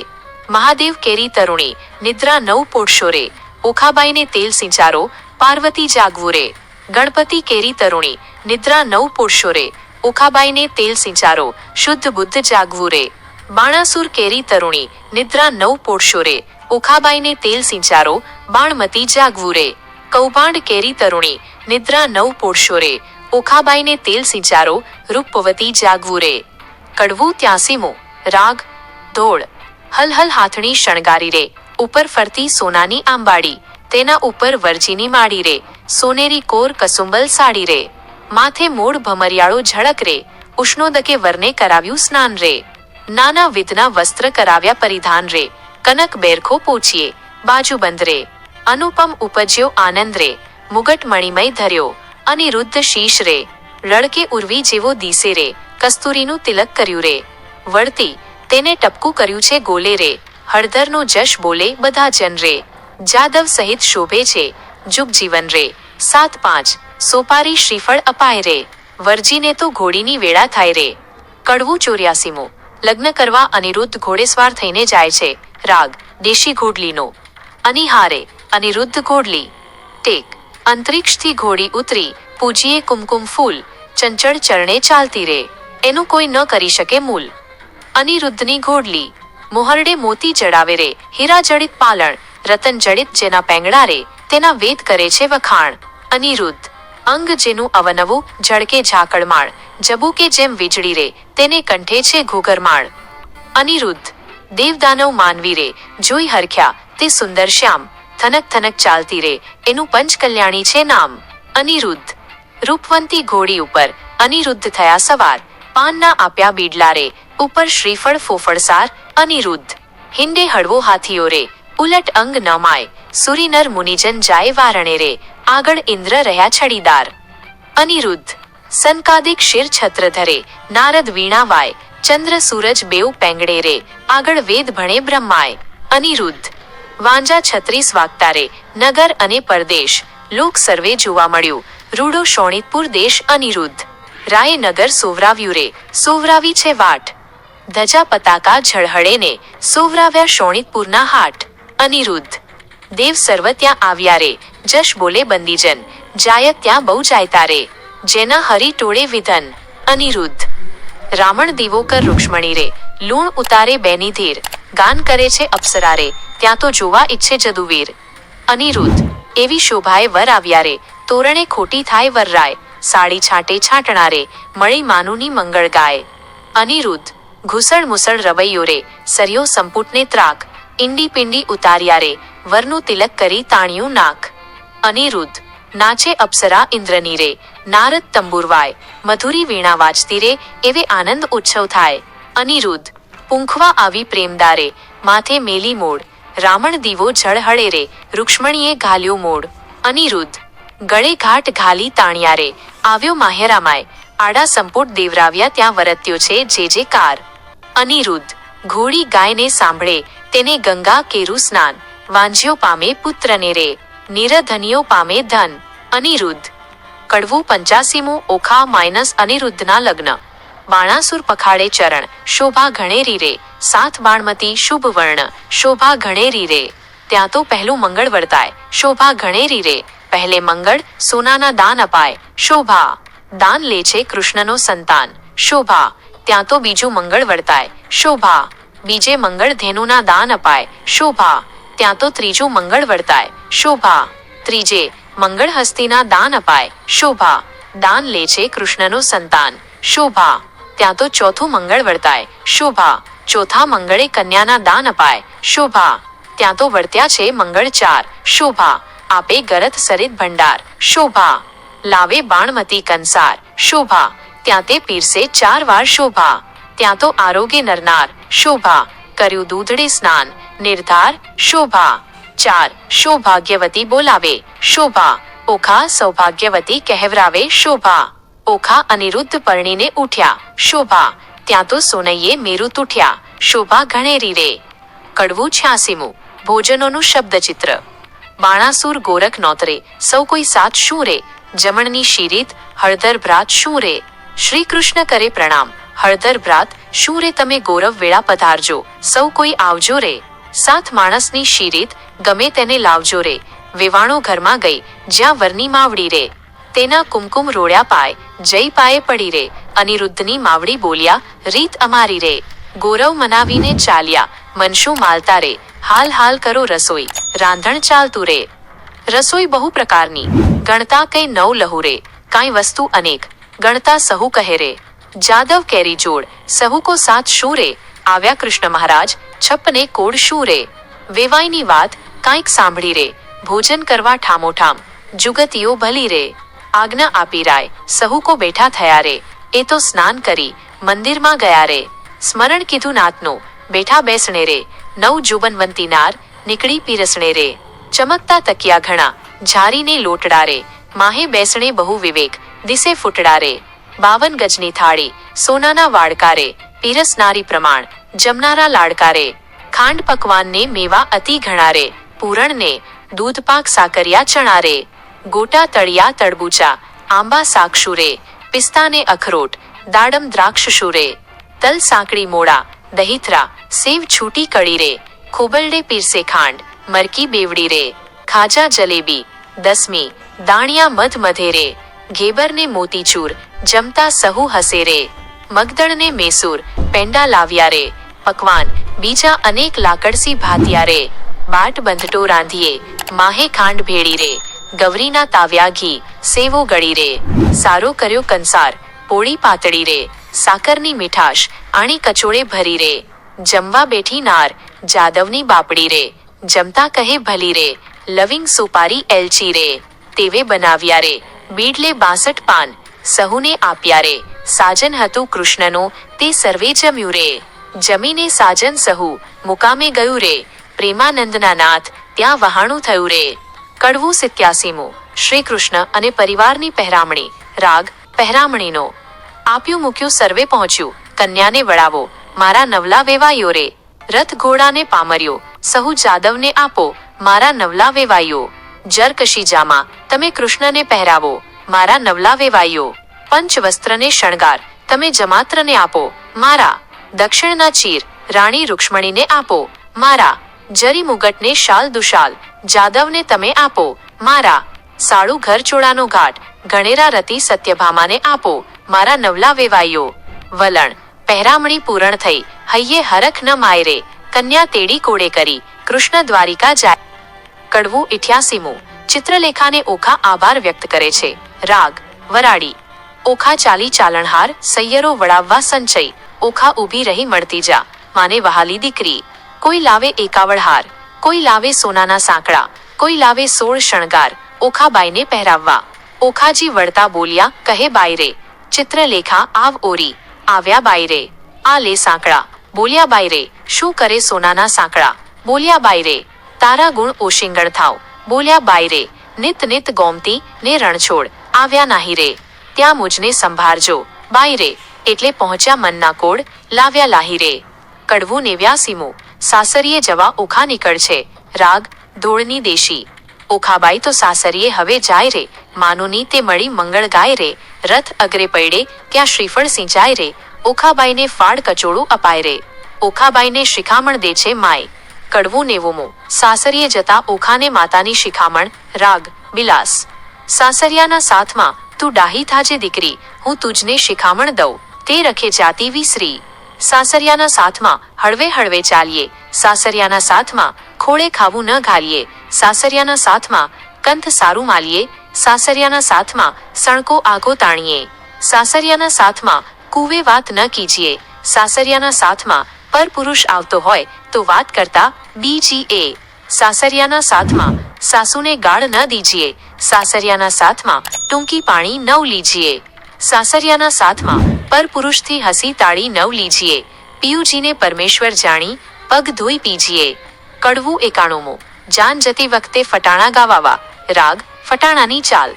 મહાદેવ કેરી તરુણી, નિદ્રા 9 પોળશો રે, ઓખાબાઈને તેલ સિંચારો, પાર્વતી જાગવું રે. ગણપતિ કેરી તરુણી, નિદ્રા 9 પોળશો રે, ઓખાબાઈને તેલ સિંચારો, શુદ્ધ બુદ્ધ જાગવું રે. બાણાસુર કેરી તરુણી, નિદ્રા 9 પોળશો રે, ઓખાબાઈને તેલ સિંચારો, બાણમતી જાગવું રે. કૌભાંડ કેરી તરુણી, નિદ્રા 9 પોળશો રે, ઓખાબાઈને તેલ સિંચારો, રૂપવતી જાગવું રે. કડવું 83. રાગ ધોળ. હલહલ હાથણી શણગારી રે, ઉપર ફરતી સોનાની આંબાડી, તેના ઉપર વરજીની માડી રે, સોનેરી કોર કસુંબલ સાડી રે. માથે મૂળ ભમરિયાળો ઝળક રે, ઉષ્ણોદકે વરને કરાવ્યું સ્નાન રે. નાના વિધના વસ્ત્ર કરાવ્યા પરિધાન રે, કનક બેરખો પોચીએ, બાજુબંધ રે. અનુપમ ઉપજ્યો આનંદ રે, મુગટ મણિમય ધર્યો, અનિરુદ્ધ શીશ રે. રડકે ઉર્વી જેવો દીસે રે, કસ્તુરીનું તિલક કર્યું રે. વળતી, તેને ટપકું કર્યું છે ગોલે રે, હળધરનો જશ બોલે બધા જન રે. જાદવ સહિત શોભે છે, જુગ જીવન રે. 7-5 સોપારી શ્રીફળ અપાય રે, વરજીને તો ઘોડીની વેળા થાય રે. કડવું 84. લગ્ન કરવા અનિરુદ્ધ ઘોડેસવાર થઈને જાય છે. રાગ દેશી ઘોડલીનો. અનિહારે અનિરુદ્ધ ઘોડલી ટેક અંતરિક્ષથી ઘોડી ઉતરી પૂજીએ કુમકુમ ફૂલ ચંચળ ચરણે ચાલતી રે એનું કોઈ ન કરી શકે મૂલ. અનિરુદ્ધની ઘોડલી મોહરડે મોતી જડાવે રે હીરા જડિત પાલણ રતન જડિત જેના પેંગડા રે તેના વેદ કરે છે વખાણ. અનિરુદ્ધ અંગ જેનું અવનવું ઝળકે ઝાકળમાળ જબુકે જેમ વીજળી રે તેને કંઠે છે ઘૂઘરમાળ. અનિરુદ્ધ દેવદાનવ માનવી રે જોઈ હરખ્યા તે સુંદર શ્યામ થનક થનક ચાલતી રે એનું પંચકલ્યાણી છે નામ. અનિરુદ્ધ રૂપવંતી ઘોડી ઉપર અનિરુદ્ધ થયા સવાર પાનના આપ્યા બીડલા રે ઉપર શ્રીફળ ફોફળસાર. અનિરુદ્ધ હિંડે હળવો હાથીઓ રે ઉલટ અંગ ન માય સુરીનર મુનિજન જાય વારણે રે આગળ ઇન્દ્ર રહ્યા છડીદાર. અનિરુદ્ધ સનકાદિક શિર છત્ર ધરે નારદ વીણા વાય ચંદ્ર સૂરજ બેઉ પેંગડે રે આગળ વેદ ભણે બ્રહ્માય. અનિરુદ્ધ વાંજા 36 વાગતા રે નગર અને પરદેશ લોક સર્વે જોવા મળ્યું રૂડો શોણિતપુર દેશ. અનિરુદ્ધ રાયે નગર સોવરાવ્યું રે સોવરાવી છે વાટ ધજા પતાકા ઝળહળે ને સોવરાવ્યા શોણિતપુરના હાટ. અનિરુદ્ધ દેવ સર્વ ત્યાં આવ્યા રે જશ બોલે બંદીજન જાયત ત્યાં બહુ જાયતા રે જેના હરી ટોળે વિધન. અનિરુદ્ધ રાવણ દીવો કર રૂક્ષ્મણી રે લૂણ ઉતારે બેની ધીર ગાન કરે છે અપ્સરા રે ત્યાં તો જોવા ઈચ્છે જદુવીર. અનિરુદ્ધ એવી શોભાએ વર આવ્યા રે તોરણે ખોટી થાય વરરાય સાડી છાંટે છાંટણા રે મળી માનુની મંગળ ગાય. અનિરુદ્ધ ઘૂસળ મુસળ રવૈયો રે સરિયો સંપુટને ત્રાક ઈંડી પિંડી ઉતાર્યા રે વરનું તિલક કરી તાણ્યું નાક. અનિરુદ્ધ નાચે અપ્સરા ઇન્દ્રની રે નારદ તંબુરવાય મધુરી વીણા વાજતી રે એવે આનંદ ઉત્સવ થાય. અનિરુદ્ધ પૂંખવા આવી પ્રેમદારે માથે મેલી મોડ રાવણ દીવો ઝળહળે રે રૂક્ષ્મણીએ ઘાલ્યો મોડ. અનિરુદ્ધ ગળે ઘાટ ઘાલી તાણ્યા રે આવ્યો માહેરામાય આડા સંપુટ દેવરાવ્યા ત્યાં વરત્યો છે જે જે કાર. અનિરુદ્ધ ઘોડી ગાયને સાંભળે તેને ગંગા કેરું સ્નાન વાંજ્યો પામે પુત્રને રે નિરધનિયો પામે ધન. અનિરુદ્ધ કડવું 85મું ઓખા - અનિરુદ્ધના લગ્ન બાણાસુર પખાડે ચરણ શોભા ઘણેરી રે સાથ બાણમતી શુભ વર્ણ શોભા ઘણેરી રે ત્યાં તો પહેલું મંગળ વર્તાય શોભા ઘણેરી રે પહેલે મંગળ સોનાના દાન અપાય શોભા દાન લે છે કૃષ્ણનો સંતાન શોભા ત્યાં તો બીજું મંગળ વર્તાય શોભા બીજે મંગળ ધેનુના દાન અપાય શોભા ત્યાં તો ત્રીજું મંગળ વર્તાય શોભા ત્રીજે મંગળ હસ્તીના દાન અપાય શોભા દાન લે છે કૃષ્ણનો સંતાન શોભા ત્યાં તો ચોથું મંગળ વર્તાય શોભા ચોથા મંગળે કન્યાના દાન અપાય શોભા ત્યાં તો વર્ત્યા છે મંગળ 4 શોભા આપે ગરત સરિત ભંડાર શોભા લાવે બાણમતી કંસાર શોભા ત્યાં તે પીરસે 4 વાર શોભા ત્યાં તો આરોગ્ય નરનાર શોભા કર્યું દૂધડે સ્નાન નિર્ધાર શોભા 4 સૌભાગ્યવતી બોલાવે શોભા ઓખા સૌભાગ્યવતી કહેવરાવે શોભા ઓખા અનિરુદ્ધ પરણીને ઉઠ્યા શોભા ત્યાં તો સોનૈયે મેરુ તૂટ્યા શોભા ઘણેરી રે. કડવું 86મું ભોજનોનું શબ્દચિત્ર બાણાસુર ગોરખ નોતરે સૌ કોઈ સાથ શું રે જમણની શીરીત હળદર ભ્રાત શું રે શ્રી કૃષ્ણ કરે પ્રણામ હળદર ભ્રાત શું રે તમે ગૌરવ વેળા પધારજો સૌ કોઈ આવજો રે સાત માણસની શીરીત ગમે તેને લાવજો રે વેવાણો ઘરમાં ગઈ જ્યાં વરની માવડી રે તેના કુમકુમ રોળ્યા પાય જય પાયે પડી રે અનિરુદ્ધની માવડી બોલ્યા રીત અમારી રે ગૌરવ મનાવીને ચાલ્યા મનશું માલતા રે હાલ હાલ કરો રસોઈ રાંધણ ચાલતું રે. રસોઈ બહુ પ્રકારની ગણતા કઈ 9 લહુ રે કાંઈ વસ્તુ અનેક ગણતા સહુ કહે રે જાદવ કેરી જોડ સહુ કો સાથ શું રે આવ્યા કૃષ્ણ મહારાજ છપ્પને કોડ શું રે વેવાઈની વાત કાંઈક સાંભળી રે ભોજન કરવા ઠામોઠામ જુગતીઓ ભલી રે આજ્ઞા આપી રાય સહુ કો બેઠા થયા રે એ તો સ્નાન કરી મંદિરમાં ગયા રે સ્મરણ કીધું નાથનું બેઠા બેસણે રે 9 જુબનવંતી નાર નીકળી પીરસણે રે ચમકતા તકિયા ઘણા ઝારીને લોટડા રે માહે બેસણે બહુ વિવેક દિસે ફૂટડા રે 52 ગજની થાળી સોનાના વાડકા રે પીરસનારી પ્રમાણ જમનારા લાડકા રે ખાંડ પકવાનને મેવા અતિ ઘણા રે પૂરણને દૂધપાક સાકરિયા ચણા રે ગોટા તળિયા તડબૂચા આંબા સાક્ષુ રે પિસ્તાને અખરોટ દાડમ દ્રાક્ષ શુરે તલ સાંકડી મોડા દહીથરા સેવ છૂટી કડી રે ખોબલડે પીરસે ખાંડ મરકી બેવડી રે, ખાજા જલેબી. 10મી, દાણિયા મધ મધે રે, ઘેબર ને મોતીચૂર, જમતા સહુ હસે રે. મગદળ ને મેસૂર, પેંડા લાવ્યા રે. પકવાન, બીજા અનેક લાકડસી ભાતિયા રે. બાટ બંધટો રાંધીએ, માહે ખાંડ ભેળી રે. ગૌરીના તાવ્યા ઘી, સેવો ગળી રે. સારો કર્યો કંસાર, પોળી પાતળી રે. સાકરની મીઠાશ, આણી કચોળે ભરી રે. જમવા બેઠી નાર, જાદવની બાપડી રે. જમતા કહે ભલી રે, લવિંગ સુપારી એલચી રે. તેવે બનાવ્યા રે, બીડલે 62 પાન, સહુને આપ્યા રે. સાજન હતું કૃષ્ણનો, તે સર્વે જમ્યું રે. જમીને સાજન સહુ, મુકામે ગયું રે. પ્રેમાનંદના નાથ, ત્યાં વહાણું થયું રે. કડવું 87મું, શ્રી કૃષ્ણ અને પરિવારની પહેરામણી. રાગ પહેરામણીનો. આપ્યું મૂક્યું સર્વે પહોંચ્યું, કન્યાને વળાવો, મારા નવલા વેવાયો રે. રથ ઘોડાને પામર્યો, સહુ જાદવને આપો, મારા નવલા વેવાયો. જરકશી જામા, તમે કૃષ્ણને પહેરાવો, મારા નવલા વેવાયો. પંચવસ્ત્રને શણગાર, તમે જમાત્રને આપો, મારા. દક્ષિણના ચીર, રાણી રૂક્ષ્મણીને આપો, મારા. જરી મુગટને શાલ દુશાલ, જાદવને તમે આપો, મારા. સાળું ઘરચોળાનો ઘાટ, ગણેરા રતિ સત્યભામાને આપો, મારા નવલા વેવાયો. વલણ, પહેરામણી પૂર્ણ થઈ, હૈયે હરખ ન માયરે. કન્યા તેડી કોડે કરી, કૃષ્ણ દ્વારિકા જાય. કડવું 88મું, ચિત્રલેખાને ઓખા આભાર વ્યક્ત કરે છે. રાગ વરાડી. ઓખા ચાલી ચાલણહાર, સૈયરો વડાવવા સંચય. ઓખા ઊભી રહી મળતી જા, માને વહાલી દીકરી. કોઈ લાવે એકાવળ હાર, કોઈ લાવે સોનાના સાંકળા, કોઈ લાવે 16 શણગાર, ઓખાબાઈને પહેરાવવા. ઓખાજી વળતા બોલ્યા, કહે બાયરે. ચિત્રલેખા આવ ઓરી, આવ્યા બાયરે. આ લે સાંકળા, બોલ્યા બાયરે. શું કરે સોનાના સાંકળા, બોલ્યા બાયરે. તારા ગુણ ઓશિંગણ થાવ, બોલ્યા બાયરે. નિત નિત ગોમતી ને રણછોડ, આવ્યા નાહી રે. ત્યાં મુજને સંભાળજો, બાયરે. એટલે પહોંચ્યા મનના કોડ, લાવ્યા લાહી રે. કડવું 89મું, સાસરીએ જવા ઓખા નીકળ છે. રાગ ધોળની દેશી. ઓખાબાઈ તો સાસરીએ હવે જાય રે, માનુની તે મળી મંગળ ગાય રે. રથ અગ્રે પૈડે, ત્યાં શ્રીફળ સિંચાય રે. ઓખાબાઈને ફાડ કચોળું અપાય રે. ઓખાબાઈને શિખામણ દે છે માય. કડવું 90મું, સાસરીએ જતા ઓખાને માતાની શિખામણ. રાગ બિલાસ. સાસરિયાના સાથમાં, તું ડાહી થાજે દીકરી, હું તુજને શિખામણ દઉં, તે રખે જાતિ વિસરી. સાસરિયાના સાથમાં, હળવે હળવે ચાલીએ. સાસરિયાના સાથમાં, ખોળે ખાવું ન ઘાલીએ. સાસરિયાના સાથમાં, કંથ સારું માલીએ. સાસરિયાના સાથમાં, સણકો આગો તાણીએ. સાસરિયાના સાથમાં, કુવે વાત ન કીજીએ. સાસરિયાના સાથમાં, પર પુરુષ આવતો હોય, તો વાત કરતા બીજી એ. સાસરિયાના સાથમાં, સાસુને ગાળ ન દીજીએ. સાસરિયાના સાથમાં, ટૂંકી પાણી નવ લીજીએ. સાસરિયાના સાથમાં, પર પુરુષથી હસી તાળી નવ લીજીએ. પિયુજીને પરમેશ્વર જાણી, પગ ધોઈ પીજીએ. કડવું 91મું, જાન જતી વખતે ફટાણા ગાવાવા. રાગ ફટાણાની ચાલ.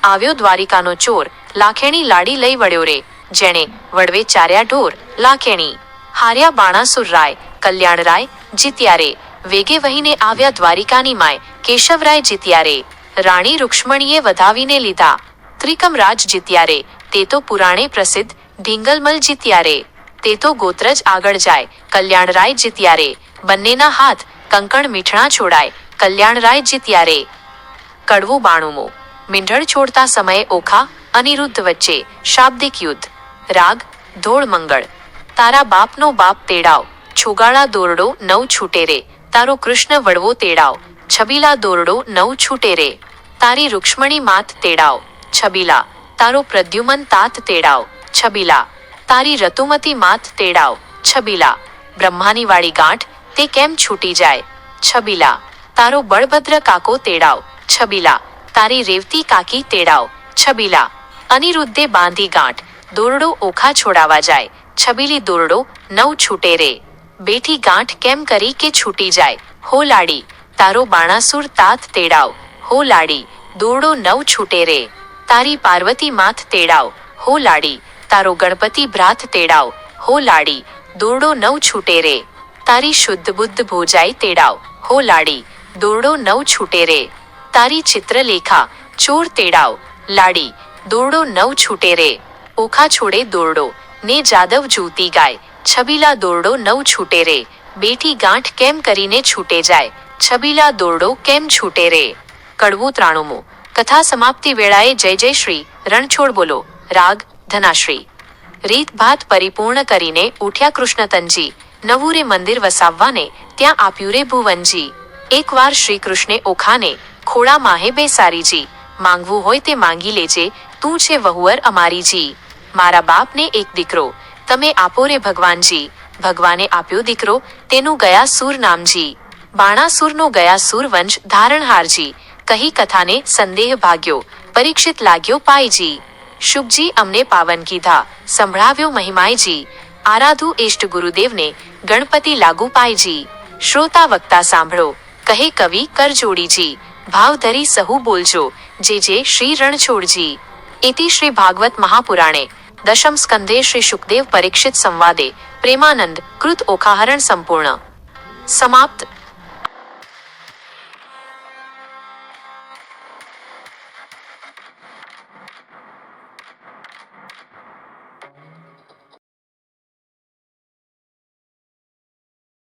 આવ્યો દ્વારિકાનો ચોર, લાખેણી લાડી લઈ વળ્યો રે. જેણે વડવે ચાર્યા ઢોર, લાખેણી. હાર્યા બાણાસુર રાય, કલ્યાણરાય જીત્યા રે. વેગે વહીને આવ્યા દ્વારિકાની માય, કેશવરાય જીત્યા રે. રાણી રૂક્ષ્મણીએ વધાવીને લીધા, ત્રિકમરાજ જીત્યા રે. તે તો પુરાણે પ્રસિદ્ધ, ઢીંગલમલ જીત્યા રે. તે તો ગોત્રજ આગળ જાય, કલ્યાણરાય જીત્યા રે. બંનેના હાથ, કંકણ મીઠણા છોડાય, કલ્યાણરાય જીત્યા રે. કડવું 92મું, મીંઢળ છોડતા સમયે ઓખા, અનિરુદ્ધ વચ્ચે, શાબ્દિક યુદ્ધ. રાગ ધોળ મંગળ. તારા બાપનો બાપ તેડાવ, છુગાળા દોરડો નવ છૂટે રે. તારો કૃષ્ણ વડવો તેડાવ, છબીલા દોરડો નવ છૂટે રે. તારી રૂક્ષ્મણી માત તેડાવ, છબીલા. તારો પ્રદ્યુમન તાત તેડાવ, છબીલા. તારી રતુમતી માત તેડાવ, છબીલા. બ્રહ્માની વાળી ગાંઠ, તે કેમ છૂટી જાય, છબીલા. તારો બળભદ્ર કાકો તેડાવ, છબીલા. તારી રેવતી કાકી તેડાવ, છબીલા. અનિરુદ્ધે બાંધી ગાંઠ, દોરડો ઓખા છોડાવા જાય, છબીલી દોરડો નવ છૂટે રે. બેઠી ગાંઠ કેમ કરી કે છૂટી જાય, હો લાડી. તારો બાણાસુર તાત તેડાવ, હો લાડી. દોરડો નવ છૂટે રે. તારી પાર્વતી માથ તેડાવ, હો લાડી. તારો ગણપતિ ભ્રાત તેડાવ, હો લાડી. દોરડો નવ છૂટે રે. તારી શુદ્ધ બુદ્ધ ભોજાઈ તેડાવ, હો લાડી. દોરડો નવ છૂટે રે. તારી ચિત્રલેખા ચોર તેડાવ, લાડી. દોરડો નવ છૂટે રે. ઓખા છોડે દોરડો, ને જાદવ જૂતી ગાય, છબીલા દોરડો નવ છૂટે રે. બેઠી ગાંઠ કેમ કરીને છૂટે જાય, છબીલા દોરડો કેમ છૂટે રે. કડવું 93. કથા સમાપ્તિ વેળાએ જય જય શ્રી રણછોડ બોલો. રાગ ધનાશ્રી. રીત ભાત પરિપૂર્ણ કરીને ઉઠ્યા કૃષ્ણતનજી. નવું રે મંદિર વસાવવાને ત્યાં આપ્યું રે ભુવનજી. એકવાર શ્રી કૃષ્ણે ઓખાને ખોળા માહે બેસારીજી. માંગવું હોય તે માંગી લેજે, તું છે વહુવર અમારીજી. મારા બાપને એક દીકરો, તમે આપો રે ભગવાનજી. ભગવાને આપ્યો દીકરો, તેનું ગયા સુર નામજી. બાણાસુરનો ગયા સુર વંશ ધારણહારજી. કહી કથાને સંદેહ ભાગ્યો, પરીક્ષિત લાગ્યો પાયજી. શુકજી અમને પાવન કીધા, સંભળાવ્યો મહિમાયજી. આરાધુ ઇષ્ટ ગુરુદેવને, ગણપતિ લાગુ પાયજી. શ્રોતા વક્તા સાંભળો, કહે કવિ કરજોડીજી. ભાવ ધરી સહુ બોલજો, જે જે શ્રી રણછોડજી. ઇતિ શ્રી ભાગવત મહાપુરાણે દશમ સ્કંધે શ્રી શુકદેવ પરીક્ષિત સંવાદે પ્રેમાનંદ કૃત ઓખાહરણ સંપૂર્ણ સમાપ્ત.